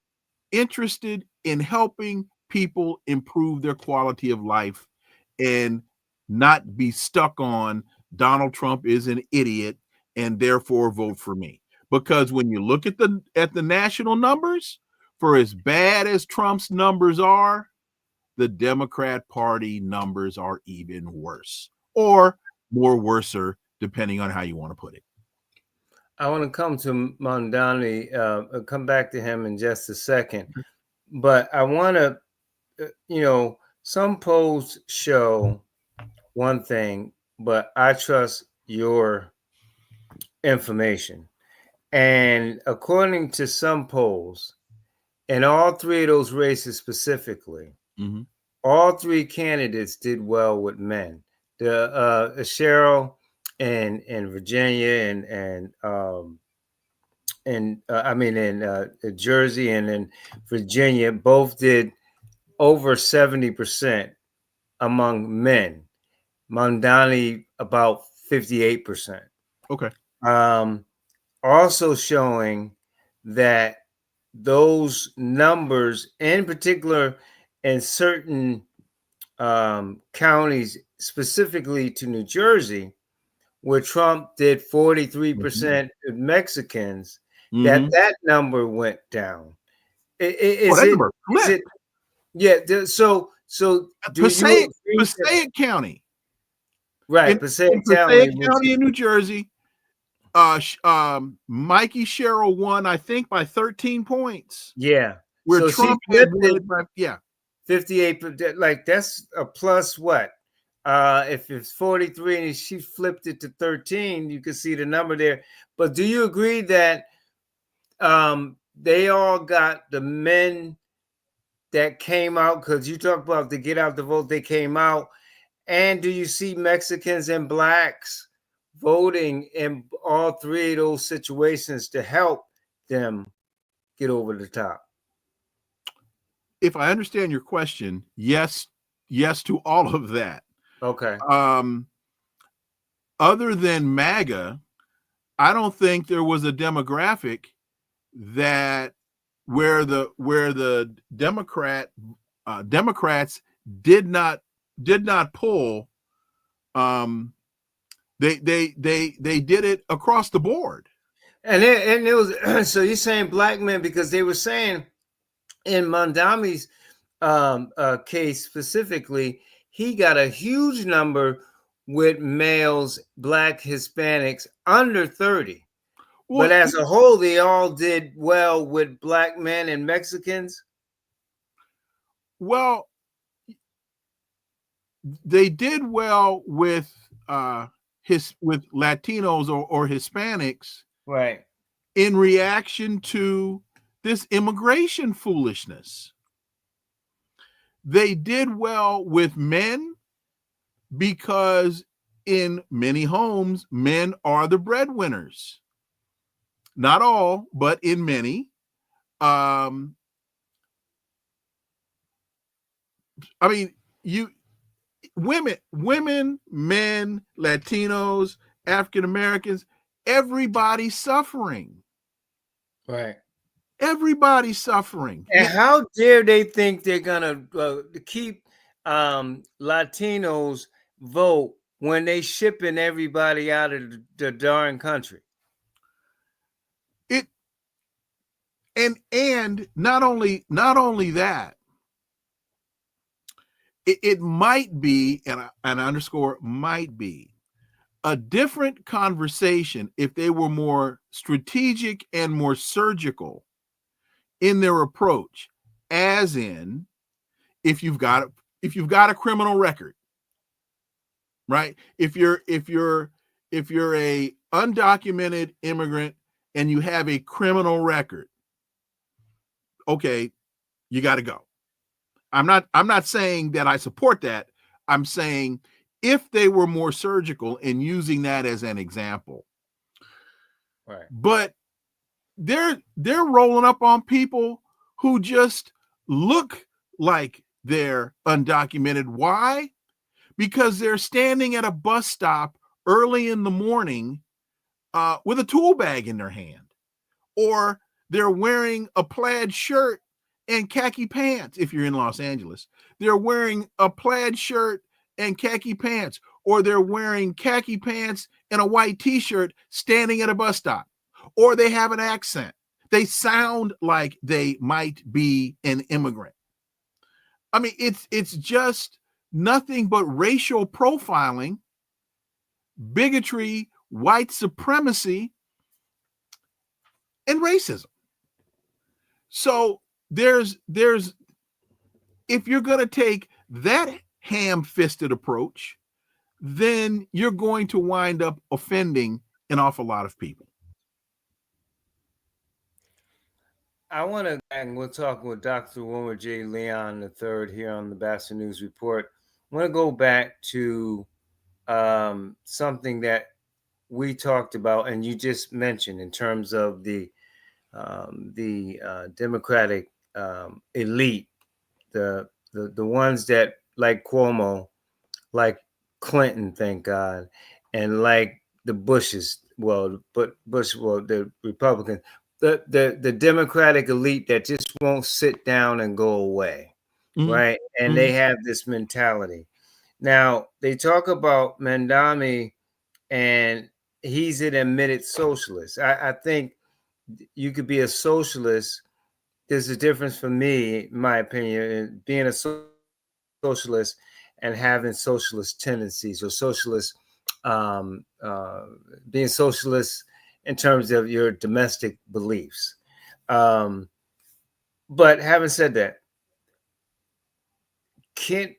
interested in helping people improve their quality of life and not be stuck on Donald Trump is an idiot and therefore vote for me. Because when you look at the national numbers, for as bad as Trump's numbers are, the Democrat Party numbers are even worse, or more worser, depending on how you want to put it. I want to come to Mamdani, come back to him in just a second. But I want to, some polls show one thing, but I trust your information. And according to some polls, in all three of those races specifically, all three candidates did well with men. The Cheryl in Virginia in Jersey and in Virginia, both did over 70% among men. Mamdani about 58%. Okay. Also showing that those numbers, in particular in certain counties, specifically to New Jersey, where Trump did 43% of Mexicans, that number went down. Is it? Yeah. So do Passaic County, right? Passaic County in New Jersey. Mikey Sherrill won, I think, by 13 points. Yeah. Where so Trump had won by 58. Like that's a plus what? If it's 43 and she flipped it to 13, you can see the number there. But do you agree that they all got the men that came out? Because you talk about to get out the vote, they came out. And do you see Mexicans and blacks voting in all three of those situations to help them get over the top? If I understand your question, yes to all of that. Okay. Other than MAGA, I don't think there was a demographic that where the Democrats did not pull. Um, they did it across the board. And it was so you're saying black men because they were saying in Mondami's case specifically, he got a huge number with males, black Hispanics under 30. Well, But as a whole, they all did well with black men and Mexicans. well, they did well with with Latinos or Hispanics Right. in reaction to this immigration foolishness. They did well with men because in many homes, men are the breadwinners. Not all, but in many. Um, I mean, you women, men, Latinos, African Americans, everybody's suffering. Right. Everybody's suffering. And how dare they think they're gonna keep Latinos vote when they shipping everybody out of the darn country? It and not only that, it might be, and I underscore might be, a different conversation if they were more strategic and more surgical in their approach, as in if you've got a criminal record, right? If you're a undocumented immigrant and you have a criminal record, okay, you got to go. I'm not saying that I support that. I'm saying if they were more surgical in using that as an example. Right. But they're rolling up on people who just look like they're undocumented. Why? Because they're standing at a bus stop early in the morning with a tool bag in their hand, or they're wearing a plaid shirt and khaki pants. If you're in Los Angeles, they're wearing a plaid shirt and khaki pants, or they're wearing khaki pants and a white t-shirt standing at a bus stop, or they have an accent. They sound like they might be an immigrant. I mean, it's just nothing but racial profiling, bigotry, white supremacy, and racism. So there's if you're going to take that ham-fisted approach, then you're going to wind up offending an awful lot of people. I want to, and we'll talk with Dr. Wilmer J. Leon III here on the Batchelor News Report. I want to go back to something that we talked about and you just mentioned in terms of the Democratic elite, the ones that like Cuomo, like Clinton, thank God, and like the Bushes, the Republicans, the Democratic elite that just won't sit down and go away, right? And they have this mentality. Now they talk about Mandami, and he's an admitted socialist. I think you could be a socialist. There's a difference for me, in my opinion, in being a socialist and having socialist tendencies or socialist, um, uh, being socialist in terms of your domestic beliefs. Um, but having said that,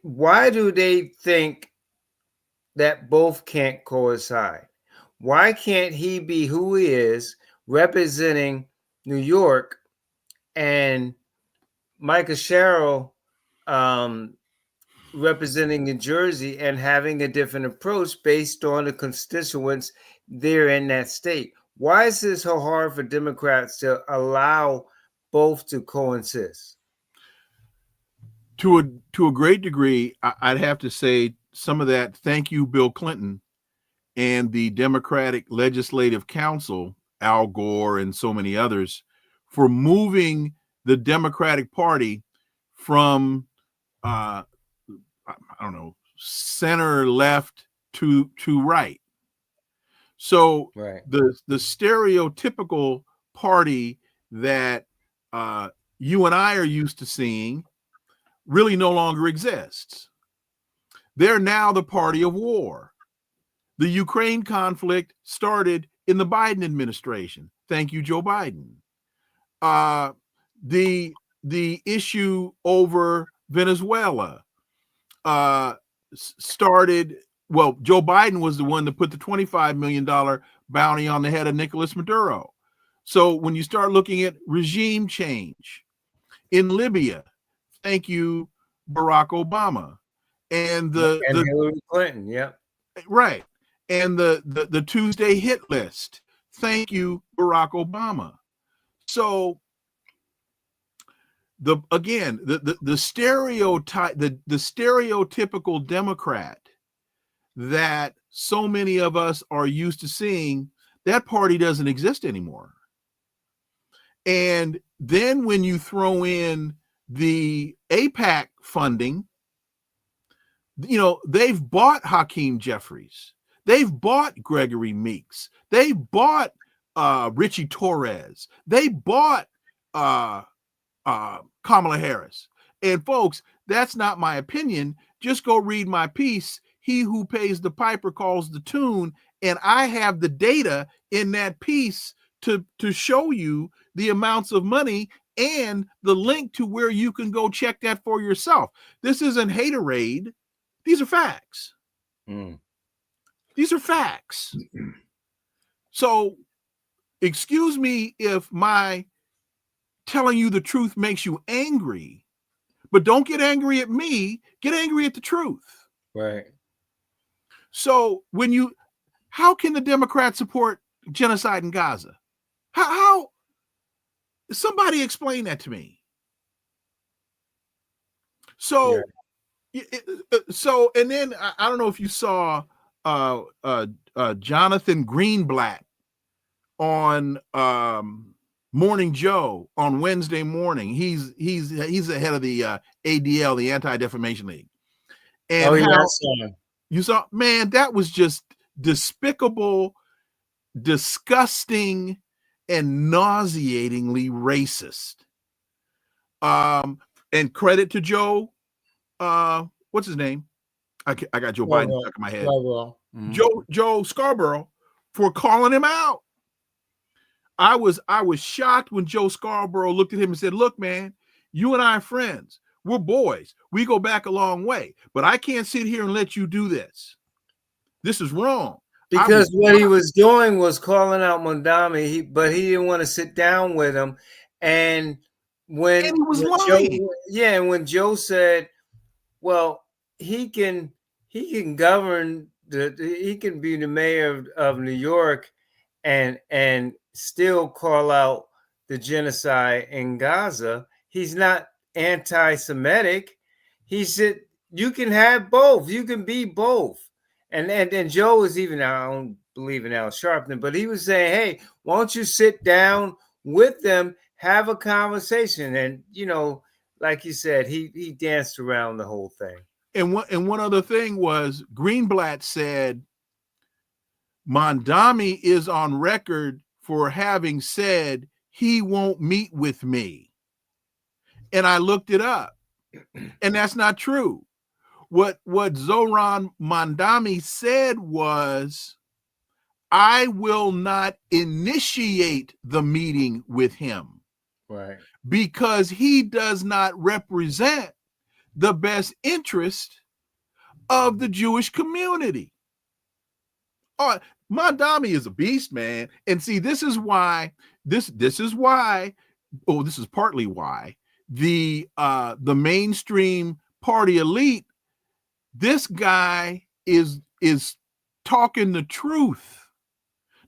why do they think that both can't coincide? Why can't he be who he is, representing New York, and Micah Sherrill representing New Jersey and having a different approach based on the constituents there in that state? Why is this so hard for Democrats to allow both to coexist? To a great degree, I'd have to say some of that. Thank you, Bill Clinton, and the Democratic Legislative Council, Al Gore and so many others, for moving the Democratic Party from I don't know, center left to right. So Right. the stereotypical party that you and I are used to seeing really no longer exists. They're now the party of war. The Ukraine conflict started in the Biden administration. Thank you, Joe Biden. The issue over Venezuela started. Well, Joe Biden was the one that put the $25 million bounty on the head of Nicolas Maduro. So when you start looking at regime change in Libya, thank you, Barack Obama, and Hillary Clinton, yeah, right, and the Tuesday hit list, thank you, Barack Obama. So the stereotype, the stereotypical Democrat that so many of us are used to seeing, that party doesn't exist anymore. And then when you throw in the AIPAC funding, you know, they've bought Hakeem Jeffries, they've bought Gregory Meeks, they bought Richie Torres, they bought Kamala Harris. And folks, that's not my opinion. Just go read my piece, He Who Pays the Piper Calls the Tune. And I have the data in that piece to show you the amounts of money and the link to where you can go check that for yourself. This isn't haterade. These are facts. These are facts. So excuse me if my telling you the truth makes you angry, but don't get angry at me, get angry at the truth. Right. So how can the Democrats support genocide in Gaza? How somebody explain that to me. So, and then I don't know if you saw Jonathan Greenblatt on Morning Joe on Wednesday morning. He's the head of the ADL, the Anti-Defamation League. And you saw, man, that was just despicable, disgusting, and nauseatingly racist. And credit to Joe, what's his name? I got Joe Biden stuck in my head. Joe Scarborough for calling him out. I was shocked when Joe Scarborough looked at him and said, "Look, man, you and I are friends. We're boys. We go back a long way. But I can't sit here and let you do this. This is wrong." Because what he was doing was calling out Mondami, but he didn't want to sit down with him. And when he was lying. When Joe said, "Well, he can govern he can be the mayor of New York and still call out the genocide in Gaza. He's not anti-Semitic." He said, "You can have both. You can be both." And Joe was even, I don't believe in Al Sharpton, but he was saying, "Hey, why don't you sit down with them, have a conversation?" And, you know, like you said, he danced around the whole thing. And one other thing was, Greenblatt said Mondami is on record for having said he won't meet with me. And I looked it up, and that's not true. What Zoran Mondami said was, "I will not initiate the meeting with him." Right. Because he does not represent the best interest of the Jewish community. Oh, Mondami is a beast, man. And see, this is partly why the mainstream party elite, this guy is talking the truth.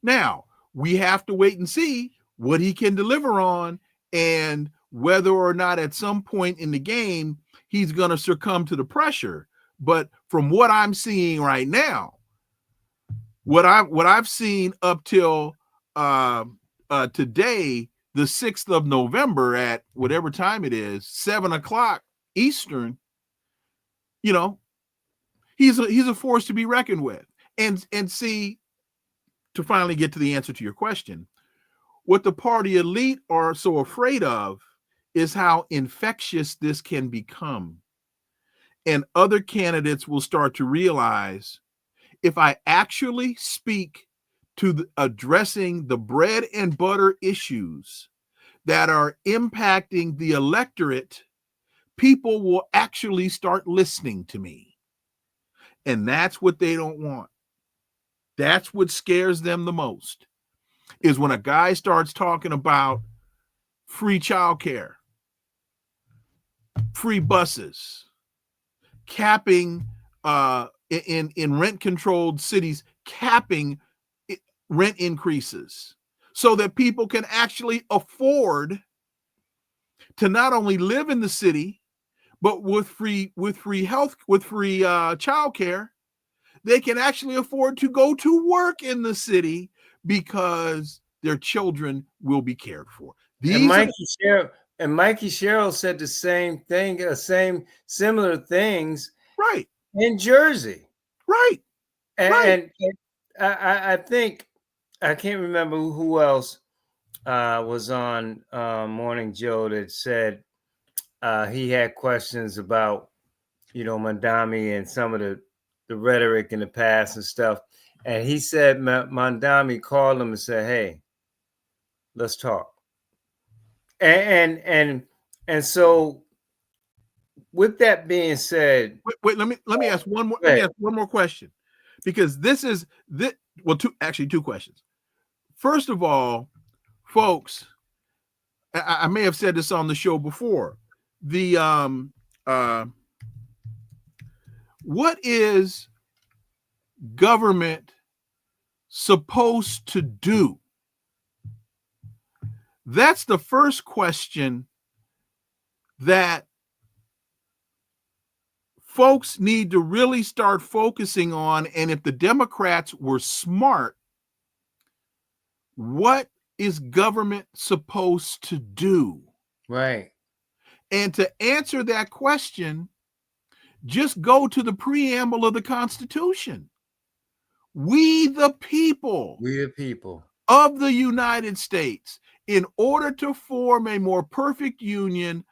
Now, we have to wait and see what he can deliver on, and whether or not at some point in the game he's going to succumb to the pressure. But from what I'm seeing right now, what I've seen up till today, the 6th of November at whatever time it is, 7 o'clock Eastern, you know, he's a force to be reckoned with. And see, to finally get to the answer to your question, what the party elite are so afraid of is how infectious this can become. And other candidates will start to realize, if I actually speak to addressing the bread and butter issues that are impacting the electorate, people will actually start listening to me. And that's what they don't want. That's what scares them the most, is when a guy starts talking about free childcare, free buses, capping in rent-controlled cities, capping rent increases so that people can actually afford to not only live in the city, but with free health, with free childcare, they can actually afford to go to work in the city because their children will be cared for. And Mikey Sherrill said the same thing, similar things, right, in Jersey. Right. And I think, I can't remember who else was on Morning Joe that said he had questions about, Mandami and some of the rhetoric in the past and stuff. And he said Mandami called him and said, "Hey, let's talk." And so, with that being said, wait, let me ask one more. Let me ask one more question, because this is this. Well, two questions. First of all, folks, I may have said this on the show before. What is government supposed to do? That's the first question that folks need to really start focusing on. And if the Democrats were smart, what is government supposed to do? Right. And to answer that question, just go to the preamble of the Constitution. We the people of the United States, in order to form a more perfect union,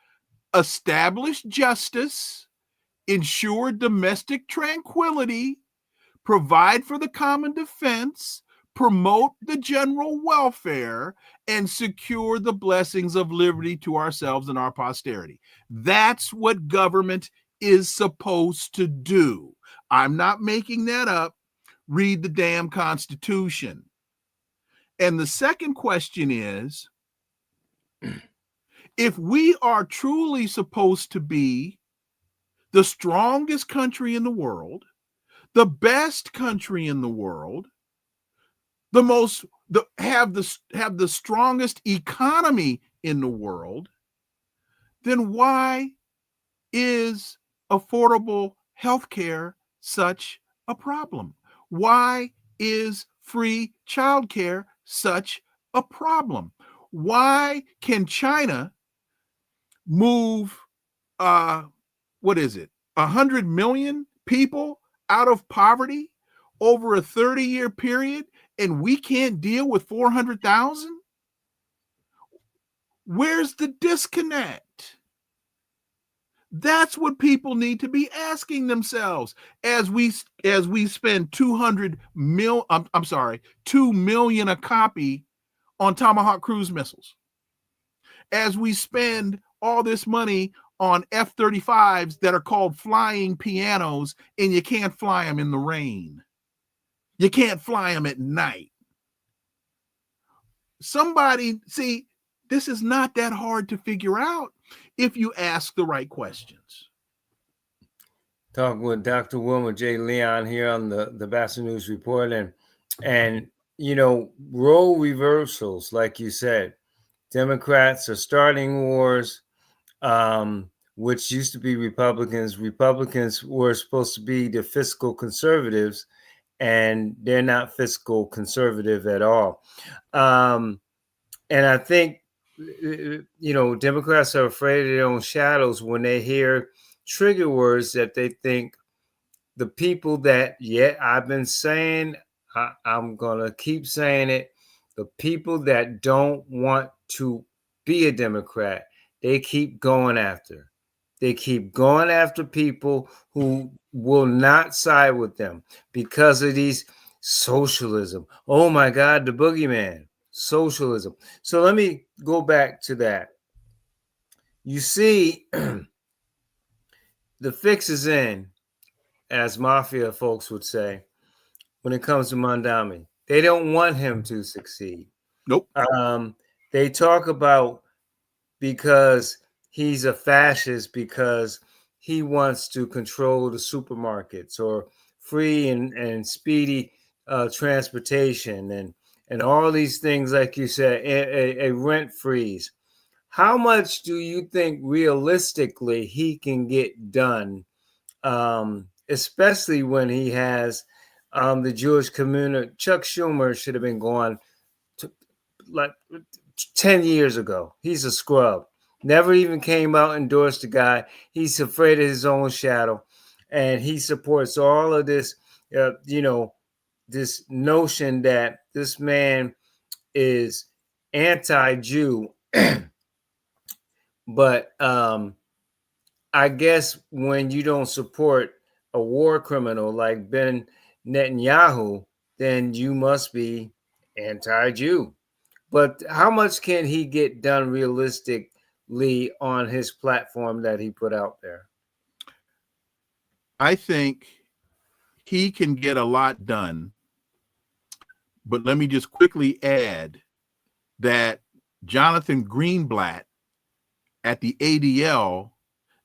establish justice, ensure domestic tranquility, provide for the common defense, promote the general welfare, and secure the blessings of liberty to ourselves and our posterity. That's what government is supposed to do. I'm not making that up. Read the damn Constitution. And the second question is, if we are truly supposed to be the strongest country in the world, the best country in the world, have the strongest economy in the world, then why is affordable health care such a problem? Why is free childcare such a problem? Why can China move 100 million people out of poverty over a 30-year period, and we can't deal with 400,000? Where's the disconnect? That's what people need to be asking themselves as we spend 2 million a copy on Tomahawk cruise missiles. As we spend all this money on F-35s that are called flying pianos, and you can't fly them in the rain. You can't fly them at night. See, this is not that hard to figure out if you ask the right questions. Talking with Dr. Wilmer J. Leon here on the Batchelor News Report. And role reversals, like you said. Democrats are starting wars, which used to be Republicans. Republicans were supposed to be the fiscal conservatives, and they're not fiscal conservative at all. And I think, Democrats are afraid of their own shadows when they hear trigger words that they think the people that, I've been saying, I'm going to keep saying it, the people that don't want to be a Democrat, they keep going after. They keep going after people who will not side with them because of these socialism. Oh my God, the boogeyman, socialism. So let me go back to that. You see, the fix is in, as mafia folks would say, when it comes to Mondami. They don't want him to succeed. Nope. They talk about because he's a fascist because he wants to control the supermarkets or free and speedy transportation and all these things, like you said, a rent freeze. How much do you think realistically he can get done, especially when he has the Jewish community? Chuck Schumer should have been gone like 10 years ago. He's a scrub. Never even came out and endorsed the guy. He's afraid of his own shadow. And he supports all of this, this notion that this man is anti-Jew. But I guess when you don't support a war criminal like Ben Netanyahu, then you must be anti-Jew. But how much can he get done realistically on his platform that he put out there? I think he can get a lot done. But let me just quickly add that Jonathan Greenblatt at the ADL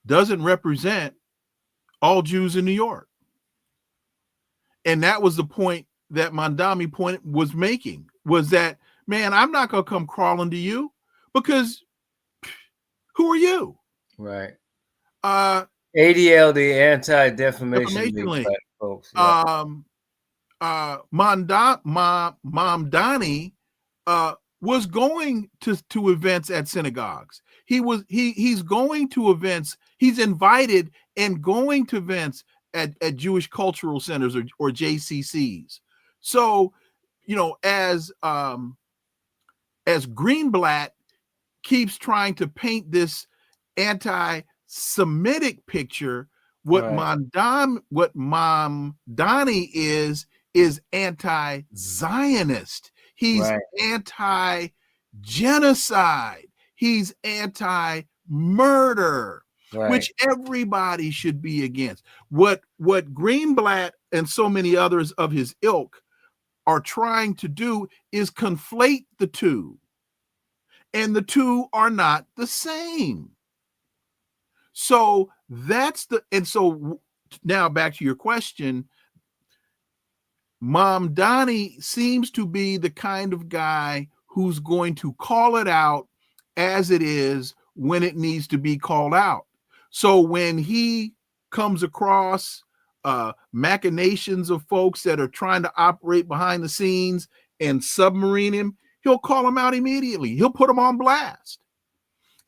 doesn't represent all Jews in New York. And that was the point that Mondami was making, was that, man, I'm not going to come crawling to you because who are you? Right. ADL, the Anti-Defamation League, folks. Yeah. Mamdani was going to events at synagogues. He's going to events. He's invited and going to events at Jewish cultural centers or JCCs. So, as Greenblatt keeps trying to paint this anti-Semitic picture, what Mamdani is anti-Zionist. He's anti-genocide. He's anti-murder, which everybody should be against. What Greenblatt and so many others of his ilk are trying to do is conflate the two, and the two are not the same. So so now back to your question. Mamdani seems to be the kind of guy who's going to call it out as it is when it needs to be called out. So when he comes across machinations of folks that are trying to operate behind the scenes and submarine him, he'll call them out immediately. He'll put them on blast.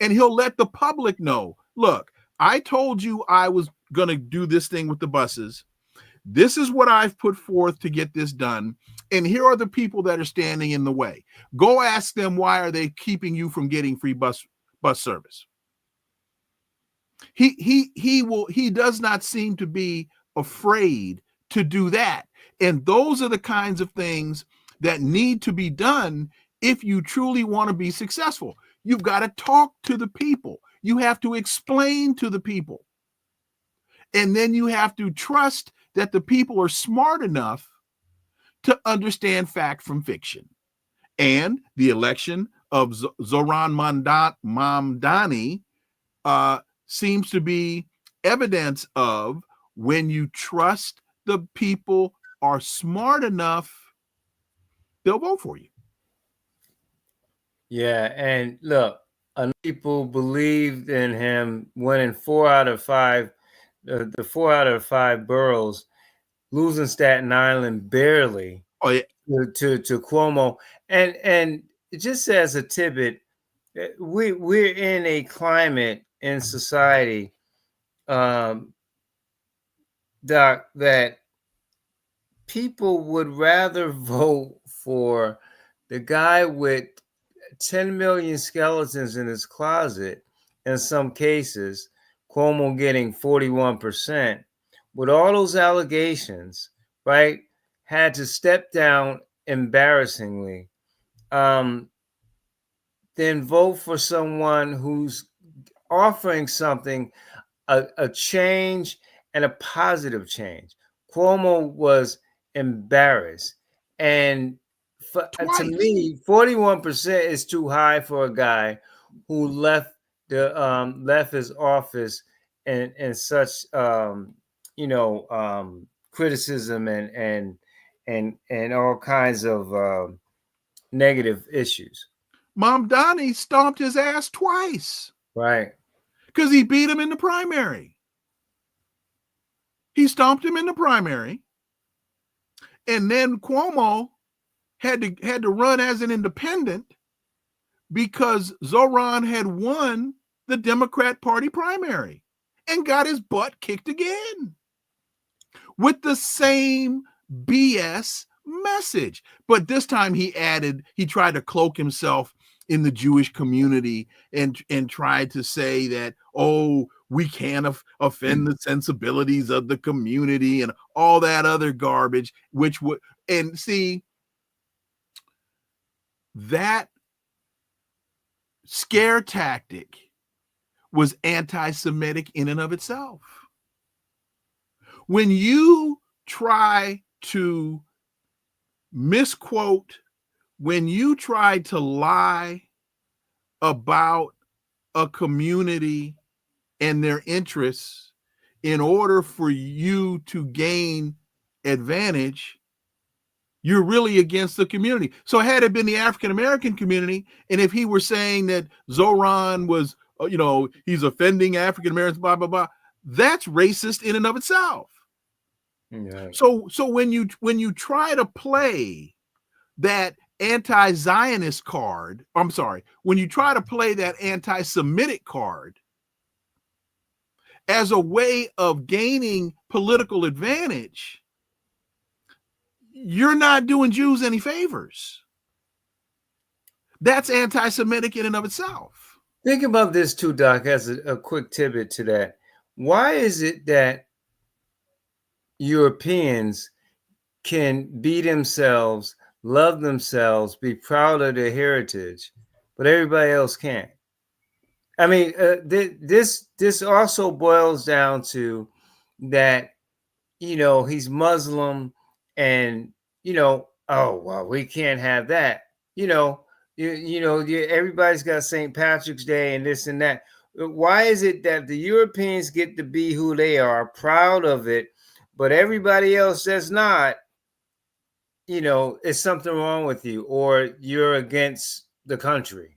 And he'll let the public know, look, I told you I was going to do this thing with the buses. This is what I've put forth to get this done. And here are the people that are standing in the way. Go ask them, why are they keeping you from getting free bus service? He does not seem to be afraid to do that. And those are the kinds of things that need to be done if you truly want to be successful. You've got to talk to the people. You have to explain to the people. And then you have to trust that the people are smart enough to understand fact from fiction. And the election of Zoran Mamdani seems to be evidence of when you trust the people are smart enough, they'll vote for you. Yeah, and look, people believed in him winning 4 out of 5, the 4 out of 5 boroughs. losing Staten Island barely Oh yeah. to Cuomo. And just as a tidbit, we're in a climate in society, Doc, that people would rather vote for the guy with 10 million skeletons in his closet, in some cases, Cuomo getting 41%, with all those allegations, right, had to step down embarrassingly, um, then vote for someone who's offering something, a change and a positive change. Cuomo was embarrassed. And to Twice. me, 41% is too high for a guy who left his office and such criticism and all kinds of negative issues. Mom Donnie stomped his ass twice Right. because he beat him in the primary. He stomped him in the primary. And then Cuomo had to run as an independent because Zoran had won the Democrat Party primary and got his butt kicked again with the same BS message. But this time he tried to cloak himself in the Jewish community and tried to say that, oh, we can't offend the sensibilities of the community and all that other garbage, which would, and see, that scare tactic was anti-Semitic in and of itself. When you try to misquote, when you try to lie about a community and their interests in order for you to gain advantage, you're really against the community. So had it been the African-American community, and if he were saying that Zoran was, he's offending African-Americans, blah, blah, blah, that's racist in and of itself. Right. So when you try to play that anti-Zionist card, when you try to play that anti-Semitic card as a way of gaining political advantage, you're not doing Jews any favors. That's anti-Semitic in and of itself. Think about this too, Doc, as a quick tidbit to that. Why is it that Europeans can be themselves, love themselves, be proud of their heritage, but everybody else can't? I mean, this also boils down to that, he's Muslim, and oh well, we can't have that. Everybody's got St. Patrick's Day and this and that. Why is it that the Europeans get to be who they are, proud of it, but everybody else does not? Is something wrong with you, or you're against the country?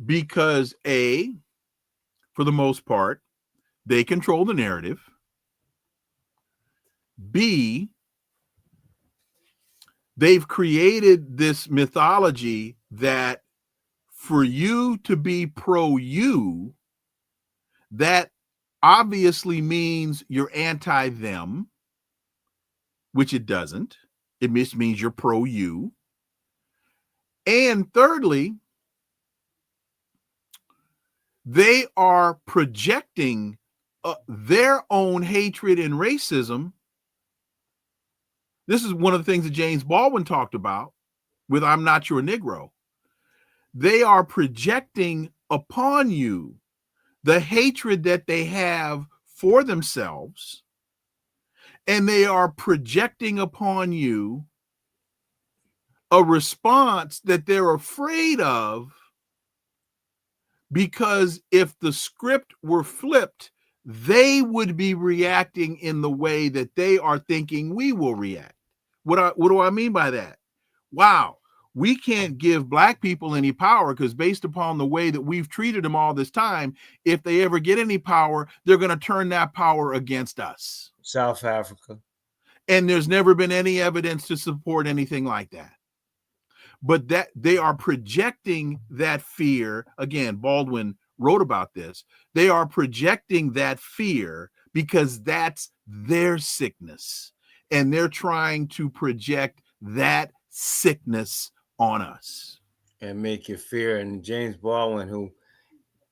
Because A, for the most part, they control the narrative. B, they've created this mythology that for you to be pro-you, that obviously means you're anti-them, which it doesn't. It just means you're pro-you. And thirdly, they are projecting their own hatred and racism. This is one of the things that James Baldwin talked about with I'm Not Your Negro. They are projecting upon you the hatred that they have for themselves, and they are projecting upon you a response that they're afraid of, because if the script were flipped, they would be reacting in the way that they are thinking we will react. What do I mean by that? Wow, we can't give Black people any power because based upon the way that we've treated them all this time, if they ever get any power, they're going to turn that power against us. South Africa. And there's never been any evidence to support anything like that. But that they are projecting that fear. Again, Baldwin wrote about this. They are projecting that fear because that's their sickness. And they're trying to project that sickness on us. And make you fear. And James Baldwin, who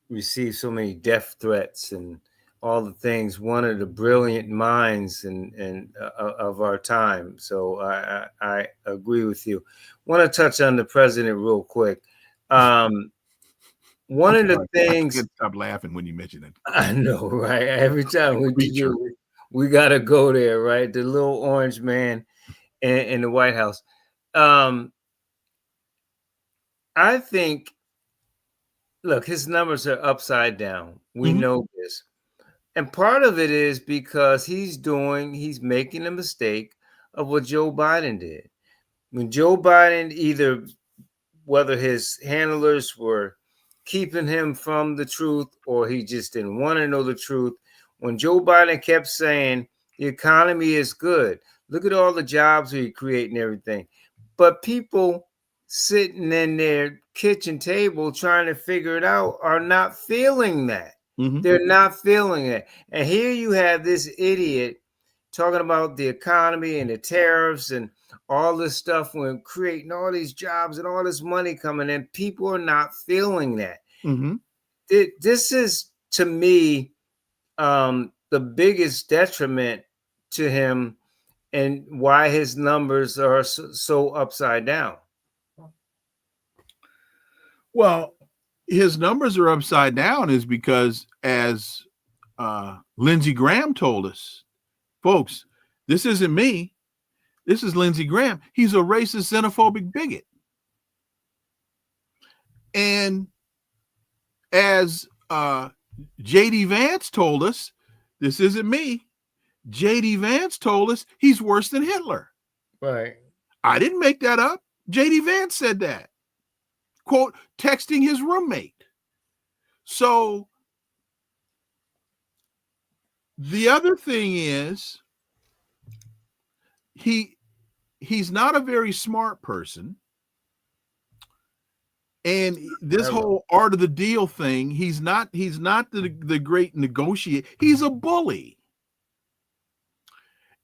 received so many death threats and all the things, one of the brilliant minds of our time. So I agree with you. Want to touch on the president real quick. One of the things, I can't stop laughing when you mention it. I know, right? Every time we got to go there, right? The little orange man in the White House. I think, look, his numbers are upside down. We know this. And part of it is because he's making a mistake of what Joe Biden did. When Joe Biden, either whether his handlers were keeping him from the truth or he just didn't want to know the truth, when Joe Biden kept saying the economy is good, look at all the jobs we create and everything. But people sitting in their kitchen table trying to figure it out are not feeling that. They're not feeling it. And here you have this idiot talking about the economy and the tariffs and all this stuff when creating all these jobs and all this money coming in. People are not feeling that. This is, to me, the biggest detriment to him and why his numbers are so upside down. Well, his numbers are upside down is because, as Lindsey Graham told us, folks, this isn't me. This is Lindsey Graham. He's a racist, xenophobic bigot. And as J.D. Vance told us, this isn't me. J.D. Vance told us he's worse than Hitler. Right. I didn't make that up. J.D. Vance said that. Quote, texting his roommate. So the other thing is he's not a very smart person. And this whole art of the deal thing, he's not the great negotiator. He's a bully.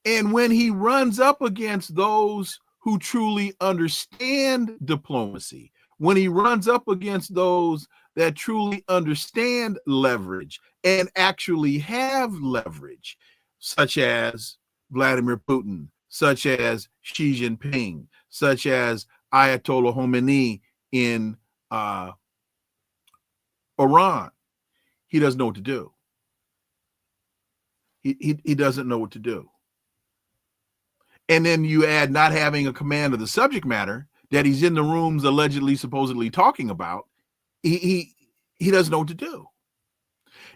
And when he runs up against those who truly understand diplomacy, when he runs up against those that truly understand leverage and actually have leverage, such as Vladimir Putin, such as Xi Jinping, such as Ayatollah Khomeini in Iran, he doesn't know what to do. He doesn't know what to do. And then you add not having a command of the subject matter that he's in the rooms allegedly, supposedly talking about. He doesn't know what to do.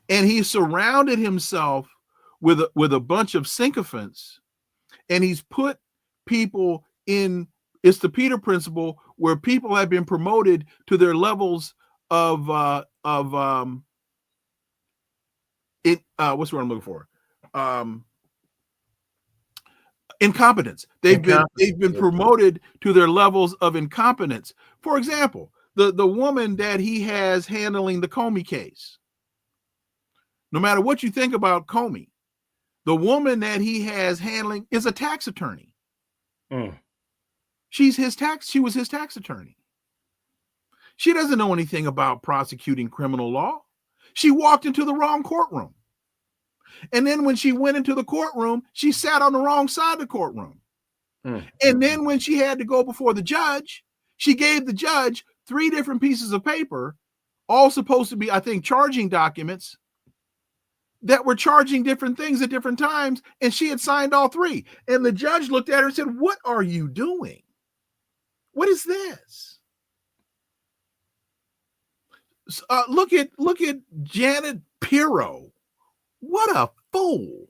And he surrounded himself with a bunch of sycophants, and he's put people in. It's the Peter principle, where people have been promoted to their levels of what's the word I'm looking for? Incompetence. They've been promoted to their levels of incompetence. For example, the woman that he has handling the Comey case. No matter what you think about Comey, the woman that he has handling is a tax attorney. She was his tax attorney. She doesn't know anything about prosecuting criminal law. She walked into the wrong courtroom. And then when she went into the courtroom, she sat on the wrong side of the courtroom. And then when she had to go before the judge, she gave the judge 3 different pieces of paper, all supposed to be, I think, charging documents that were charging different things at different times. And she had signed all 3. And the judge looked at her and said, "What are you doing? What is this?" Look at Janet Pirro. What a fool.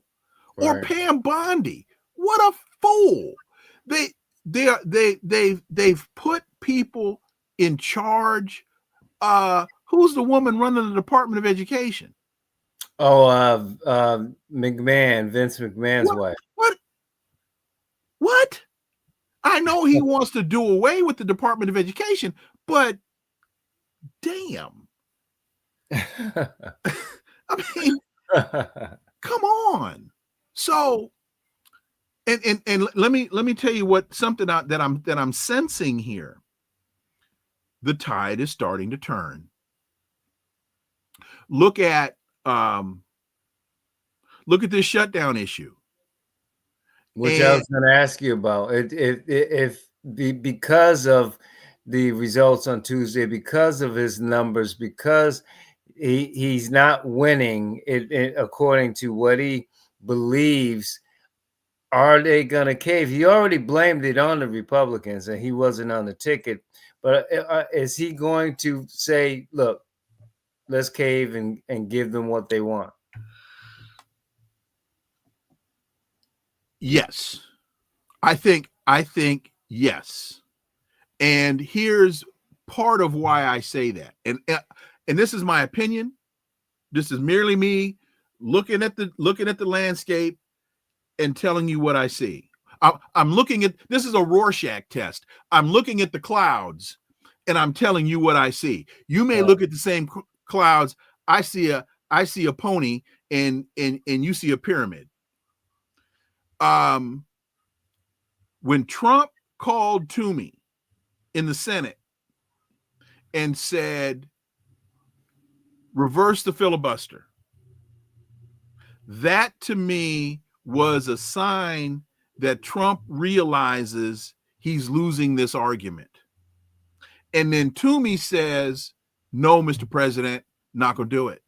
Right. Or Pam Bondi. What a fool. They've put people in charge. Who's the woman running the Department of Education? Oh, McMahon, Vince McMahon's wife. I know he wants to do away with the Department of Education, but damn. I mean, come on. So, and let me tell you what something that I'm sensing here. The tide is starting to turn. Look at this shutdown issue. Which I was going to ask you about. Because of the results on Tuesday, because of his numbers, because he's not winning it according to what he believes, are they going to cave? He already blamed it on the Republicans and he wasn't on the ticket. But is he going to say, look, let's cave and give them what they want? Yes. I think yes. And here's part of why I say that. And this is my opinion. This is merely me looking at the landscape and telling you what I see. I'm looking at, this is a Rorschach test. I'm looking at the clouds and I'm telling you what I see. You may look at the same clouds. I see a pony and you see a pyramid. When Trump called Toomey in the Senate and said, reverse the filibuster, that to me was a sign that Trump realizes he's losing this argument. And then Toomey says, no, Mr. President, not going to do it.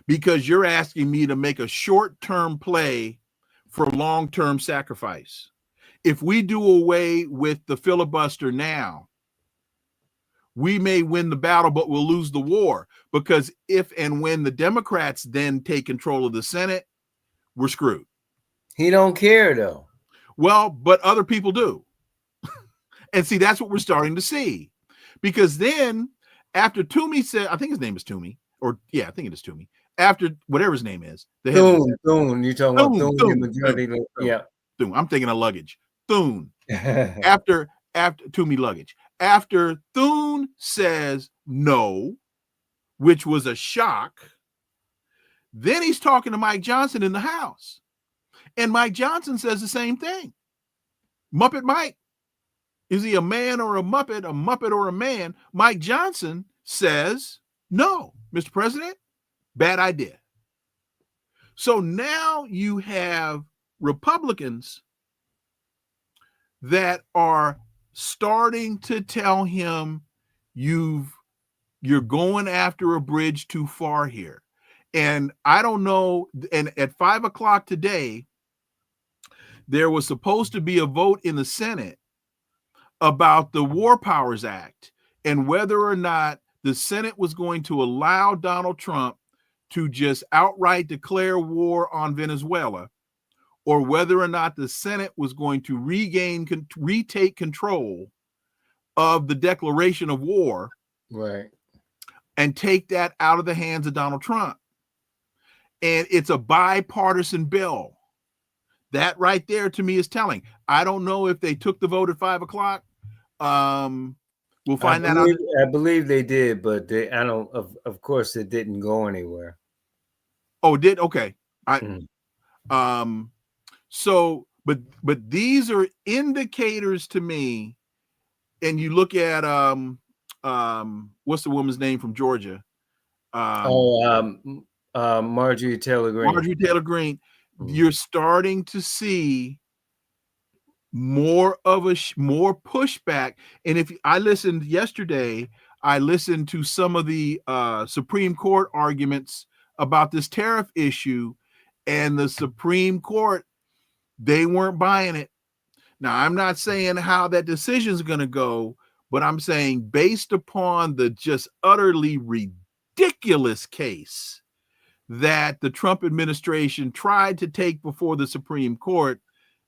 Because you're asking me to make a short-term play for long-term sacrifice. If we do away with the filibuster now, we may win the battle, but we'll lose the war. Because if and when the Democrats then take control of the Senate, we're screwed. He don't care, though. Well, but other people do. And see, that's what we're starting to see. Because then, after Toomey said, I think his name is Toomey, or yeah, I think it is Toomey. After whatever his name is, Thune. You're talking about Thune. Yeah, Thune. I'm thinking of luggage. Thune. after Toomey luggage. After Thune says no, which was a shock, then he's talking to Mike Johnson in the House. And Mike Johnson says the same thing. Muppet Mike. Is he a man or a Muppet or a man? Mike Johnson says, no, Mr. President, bad idea. So now you have Republicans that are starting to tell him you're going after a bridge too far here. And I don't know. And at 5 o'clock today, there was supposed to be a vote in the Senate about the War Powers Act and whether or not the Senate was going to allow Donald Trump to just outright declare war on Venezuela, or whether or not the Senate was going to retake control of the declaration of war, right, and take that out of the hands of Donald Trump. And it's a bipartisan bill. That right there to me is telling. I don't know if they took the vote at 5 o'clock. We'll find that out. I believe they did, but I don't. Of course, it didn't go anywhere. Oh, it did? Okay. So, but these are indicators to me. And you look at what's the woman's name from Georgia? Marjorie Taylor Greene. Marjorie Taylor Greene. You're starting to see more pushback. And if I listened yesterday, I listened to some of the Supreme Court arguments about this tariff issue, and the Supreme Court, they weren't buying it. Now, I'm not saying how that decision is going to go, but I'm saying based upon the just utterly ridiculous case that the Trump administration tried to take before the Supreme Court,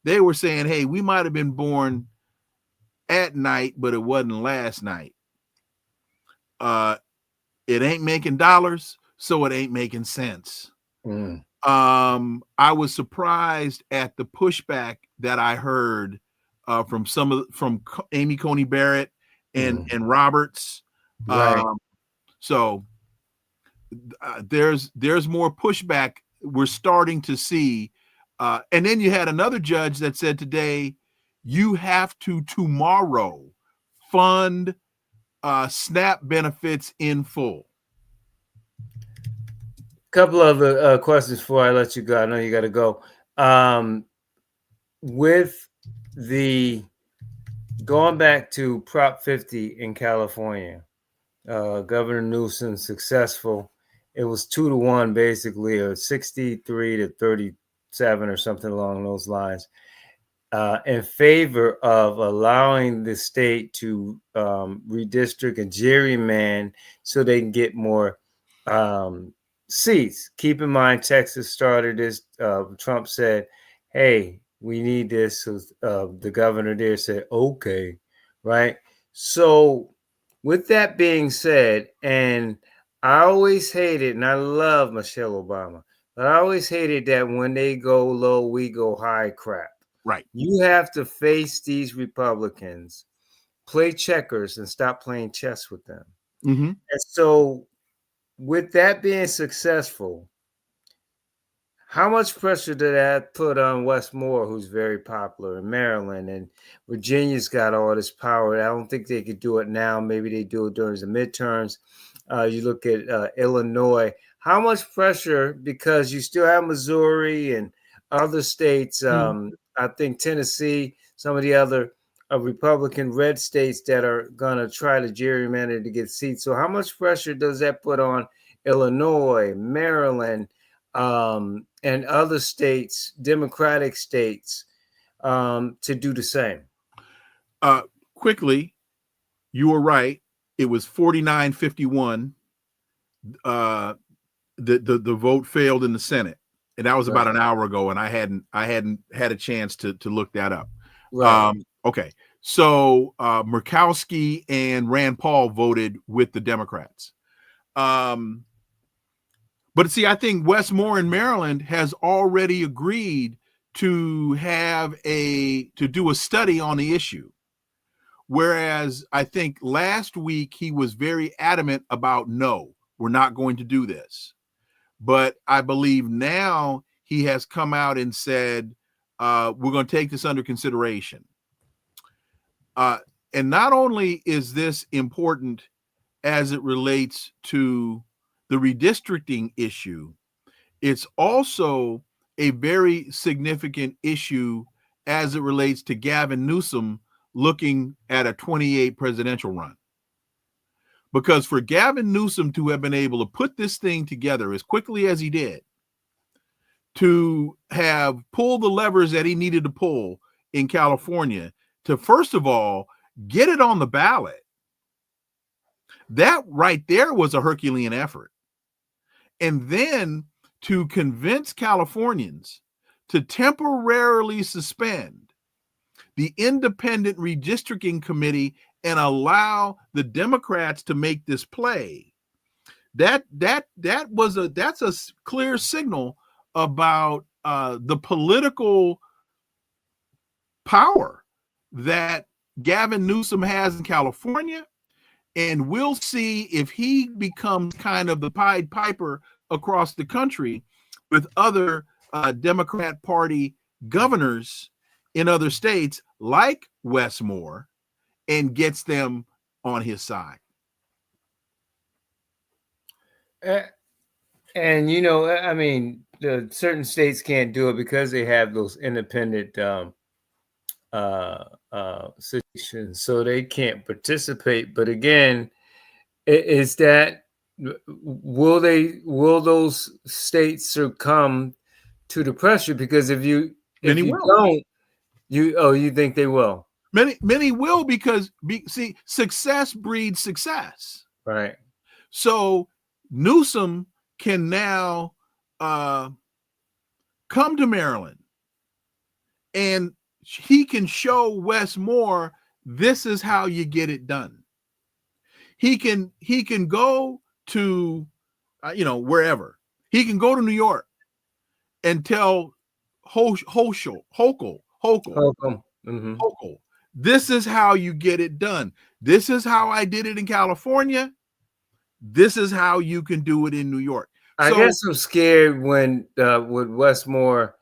they were saying, hey, we might have been born at night, but it wasn't last night. It ain't making dollars, so it ain't making sense. I was surprised at the pushback that I heard from Amy Coney Barrett and Roberts. Right. So there's more pushback we're starting to see. And then you had another judge that said today, you have to tomorrow fund SNAP benefits in full. Couple other questions before I let you go. I know you got to go. With the going back to Prop 50 in California, Governor Newsom successful. It was 2-1 basically, or 63 to 37 or something along those lines, in favor of allowing the state to redistrict and gerrymander so they can get more seats. Keep in mind, Texas started this. Trump said, hey, we need this. So the governor there said, okay, right? So with that being said, and I always hated, and I love Michelle Obama, but I always hated that when they go low, we go high crap. Right. You have to face these Republicans, play checkers, and stop playing chess with them. Mm-hmm. And so, with that being successful, how much pressure did that put on Wes Moore, who's very popular in Maryland, and Virginia's got all this power? I don't think they could do it now. Maybe they do it during the midterms. You look at Illinois. How much pressure, because you still have Missouri and other states, I think Tennessee, some of the other Republican red states that are going to try to gerrymander to get seats. So how much pressure does that put on Illinois, Maryland, and other states, Democratic states, to do the same? Quickly, you were right. It was 49-51. The vote failed in the Senate, and that was about an hour ago, and I hadn't had a chance to look that up. Right. Okay, so Murkowski and Rand Paul voted with the Democrats. But see, I think Wes Moore in Maryland has already agreed to do a study on the issue. Whereas I think last week he was very adamant about, no, we're not going to do this. But I believe now he has come out and said, we're going to take this under consideration. And not only is this important as it relates to the redistricting issue, it's also a very significant issue as it relates to Gavin Newsom looking at a 28 presidential run. Because for Gavin Newsom to have been able to put this thing together as quickly as he did, to have pulled the levers that he needed to pull in California to, first of all, get it on the ballot, that right there was a Herculean effort. And then to convince Californians to temporarily suspend the independent redistricting committee and allow the Democrats to make this play, that's a clear signal about the political power that Gavin Newsom has in California. And we'll see if he becomes kind of the Pied Piper across the country with other Democrat Party governors in other states like Wes Moore, and gets them on his side. And, you know, I mean, certain states can't do it because they have those independent situations, so they can't participate. But again, is that will those states succumb to the pressure? Because if you don't, you think they will? Many will, because see, success breeds success. Right. So Newsom can now come to Maryland, and he can show Wes Moore, this is how you get it done. He can go to wherever. He can go to New York and tell Hochul, Mm-hmm. local. This is how you get it done. This is how I did it in California. This is how you can do it in New York. I So, guess I'm scared when with Westmore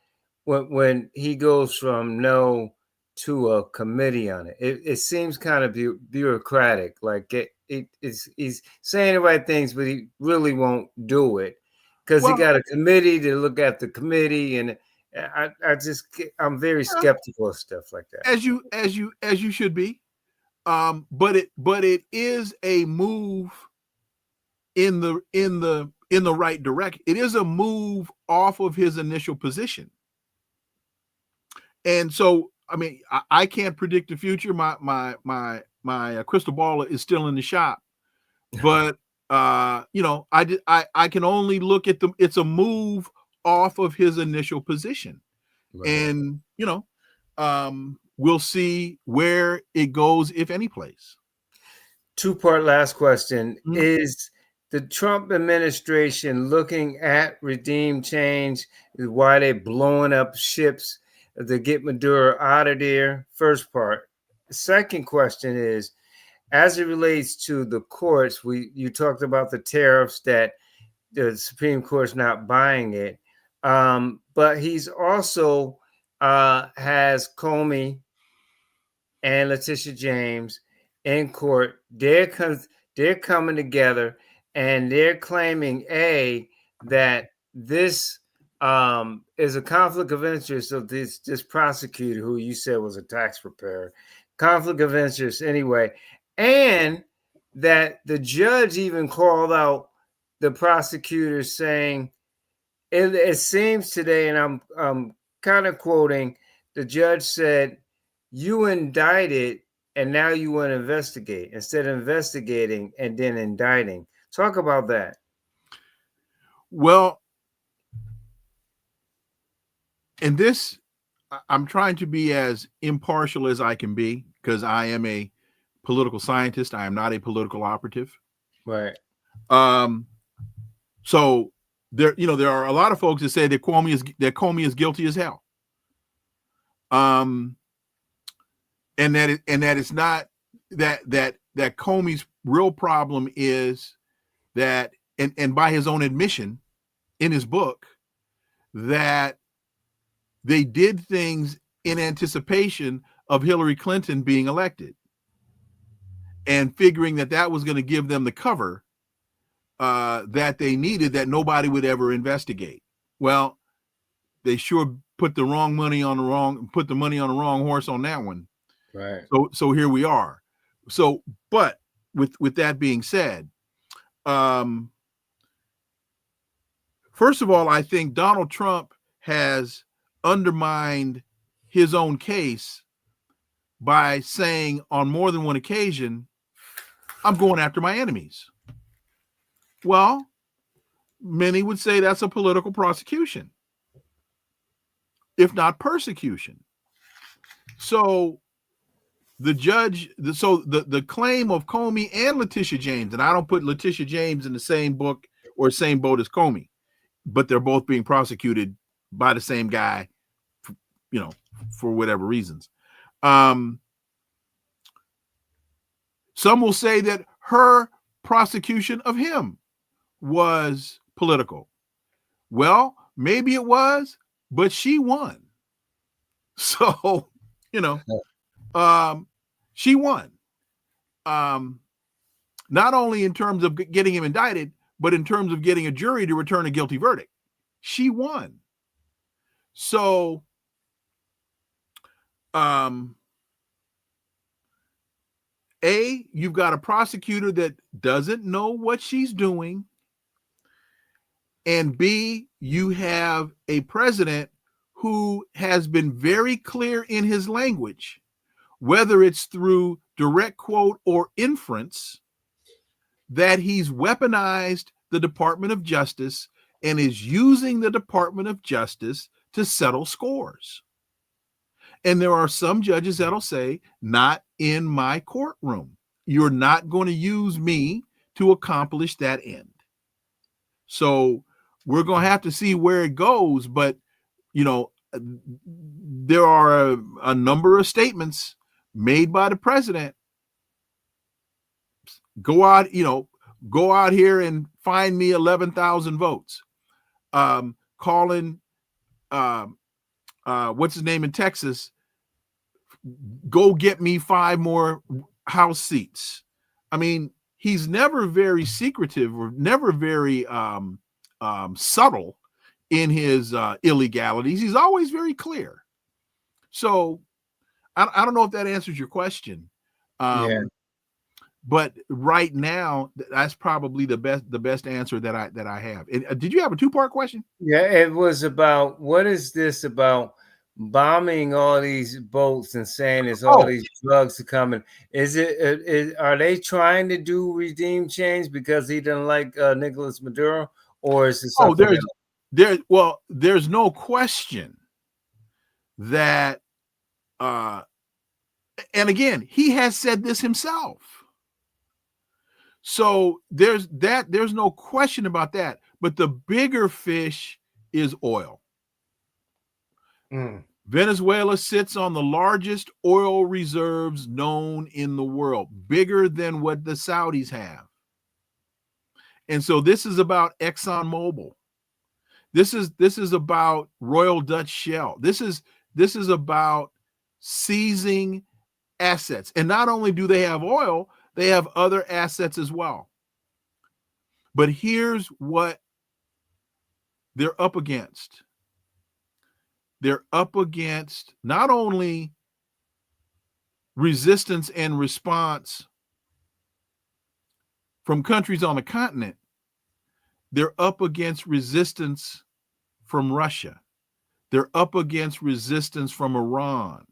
when he goes from no to a committee on it. It seems kind of bureaucratic. Like he's saying the right things, but he really won't do it because he well, got a committee to look at the committee, and I'm very skeptical of stuff like that. as you should be. But it is a move in the right direction. It is a move off of his initial position. And so, I mean, I can't predict the future. My crystal ball is still in the shop, but you know, I can only look at the. It's a move off of his initial position, Right. and you know, we'll see where it goes, if any place. Two-part last question. Mhm. Is the Trump administration looking at regime change? Why they blowing up ships to get Maduro out of there? First part. Second question is, as it relates to the courts, you talked about the tariffs that the Supreme Court's not buying it, but he's also has Comey and Letitia James in court. They're coming together and they're claiming that this is a conflict of interest of this prosecutor who you said was a tax preparer, conflict of interest anyway, and that the judge even called out the prosecutor saying it seems today, and I'm kind of quoting, the judge said, "You indicted, and now you want to investigate instead of investigating and then indicting." Talk about that. Well, and this, I'm trying to be as impartial as I can be because I am a political scientist. I am not a political operative. Right. Um, so there are a lot of folks that say that Comey is guilty as hell. And that it's not that Comey's real problem is that, and by his own admission in his book, that they did things in anticipation of Hillary Clinton being elected and figuring that was going to give them the cover that they needed, that nobody would ever investigate. Well, they sure put the money on the wrong horse on that one. Right. So here we are. So, but with that being said, first of all, I think Donald Trump has undermined his own case by saying on more than one occasion, I'm going after my enemies. Well, many would say that's a political prosecution, if not persecution. So the claim of Comey and Letitia James, and I don't put Letitia James in the same book or same boat as Comey, but they're both being prosecuted by the same guy, you know, for whatever reasons. Some will say that her prosecution of him was political. Well, maybe it was, but she won. So, you know, she won. Not only in terms of getting him indicted, but in terms of getting a jury to return a guilty verdict. She won. So, you've got a prosecutor that doesn't know what she's doing. And B, you have a president who has been very clear in his language, whether it's through direct quote or inference, that he's weaponized the Department of Justice and is using the Department of Justice to settle scores. And there are some judges that'll say, not in my courtroom. You're not going to use me to accomplish that end. So we're going to have to see where it goes. But, you know, there are a number of statements made by the president. Go out here and find me 11,000 votes. Calling, what's his name in Texas? Go get me 5 more House seats. I mean, he's never very secretive or never very subtle in his illegalities. He's always very clear. So I don't know if that answers your question. Yeah. But right now, that's probably the best answer that I have. And, did you have a 2-part question? Yeah, it was about, what is this about bombing all these boats and saying there's all these drugs are coming? Are they trying to do regime change because he doesn't like Nicolas Maduro, or is it something else? There's no question that, and again, he has said this himself. So there's no question about that. But the bigger fish is oil. Venezuela sits on the largest oil reserves known in the world, bigger than what the Saudis have. And so this is about ExxonMobil. This is about Royal Dutch Shell. This is about seizing assets. And not only do they have oil, they have other assets as well. But here's what they're up against. They're up against not only resistance and response from countries on the continent, they're up against resistance from Russia. They're up against resistance from Iran.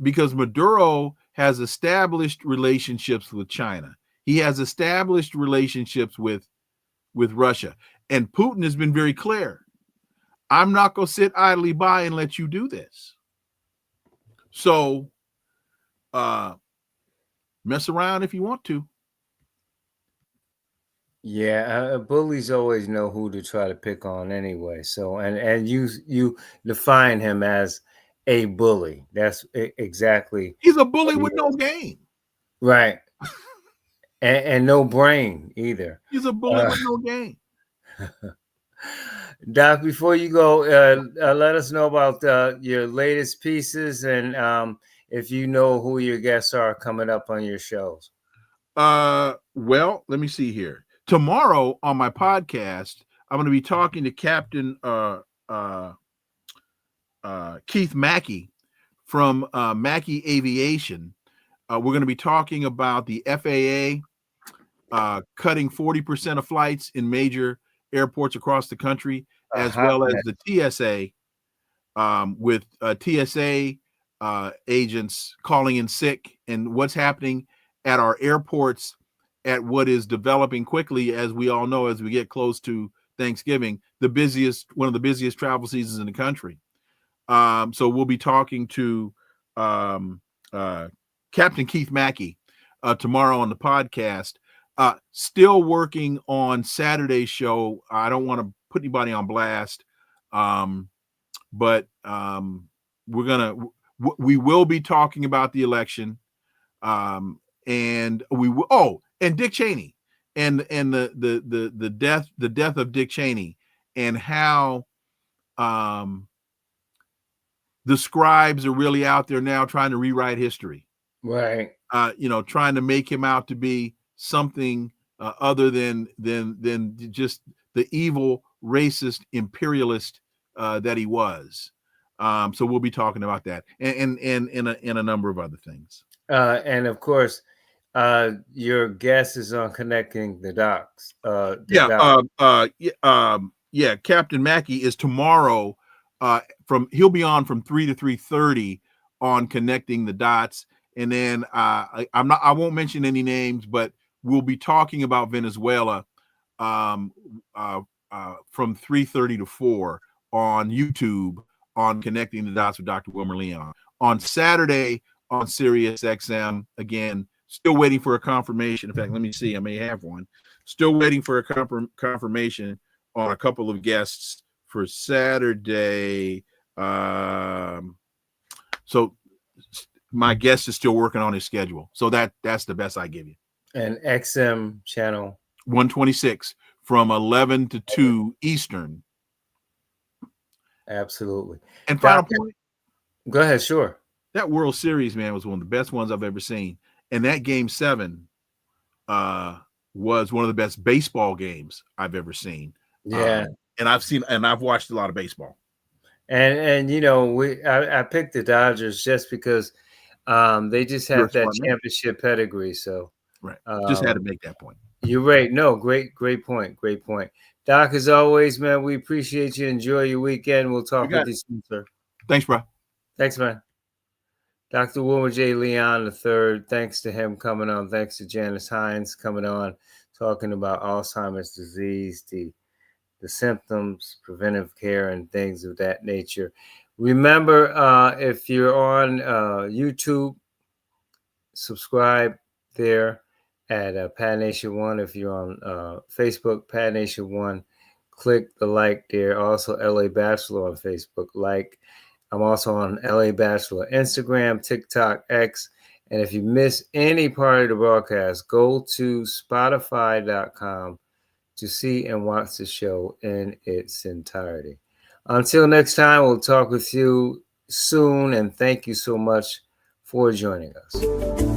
Because Maduro has established relationships with China. He has established relationships with Russia. And Putin has been very clear. I'm not going to sit idly by and let you do this. So mess around if you want to. Yeah, bullies always know who to try to pick on anyway. So, and you define him as a bully. That's exactly. He's a bully with no game. Right. and no brain either. He's a bully with no game. Doc, before you go, let us know about your latest pieces and if you know who your guests are coming up on your shows. Well, let me see here. Tomorrow on my podcast, I'm going to be talking to Captain Keith Mackey from Mackey Aviation. We're going to be talking about the FAA cutting 40% of flights in major airports across the country, as well as the TSA, with TSA agents calling in sick, and what's happening at our airports at what is developing quickly, as we all know, as we get close to Thanksgiving, one of the busiest travel seasons in the country. So we'll be talking to Captain Keith Mackey tomorrow on the podcast. Still working on Saturday's show. I don't want to put anybody on blast, but we will be talking about the election, and we will. And Dick Cheney, and the death of Dick Cheney, and how the scribes are really out there now trying to rewrite history. Right. Trying to make him out to be something other than just the evil, racist, imperialist that he was. So we'll be talking about that, and a number of other things. And of course, your guest is on Connecting the Dots. Captain Mackey is tomorrow. He'll be on from 3 to 3:30 on Connecting the Dots, and then I won't mention any names, but we'll be talking about Venezuela from 3:30 to 4 on YouTube on Connecting the Dots with Dr. Wilmer Leon. On Saturday on Sirius XM, again, still waiting for a confirmation. In fact, let me see, I may have one. Still waiting for a confirmation on a couple of guests for Saturday. So my guest is still working on his schedule. So that's the best I give you. And XM channel 126 from 11 to 2 Eastern. Absolutely. And final point. Go ahead, sure. That World Series, man, was one of the best ones I've ever seen. And that Game 7 was one of the best baseball games I've ever seen. Yeah. And I've watched a lot of baseball. And you know, I picked the Dodgers just because they just have that championship pedigree. So right. Just had to make that point. You're right. No, great point. Great point. Doc, as always, man, we appreciate you. Enjoy your weekend. We'll talk with you soon, sir. Thanks, bro. Thanks, man. Dr. Wilmer J. Leon III, thanks to him coming on. Thanks to Janice Hines coming on, talking about Alzheimer's disease, the symptoms, preventive care, and things of that nature. Remember, if you're on YouTube, subscribe there at Pat Nation One. If you're on Facebook, Pat Nation One, click the like there. Also, LA Batchelor on Facebook, like. I'm also on LA Batchelor, Instagram, TikTok, X. And if you miss any part of the broadcast, go to Spotify.com to see and watch the show in its entirety. Until next time, we'll talk with you soon. And thank you so much for joining us.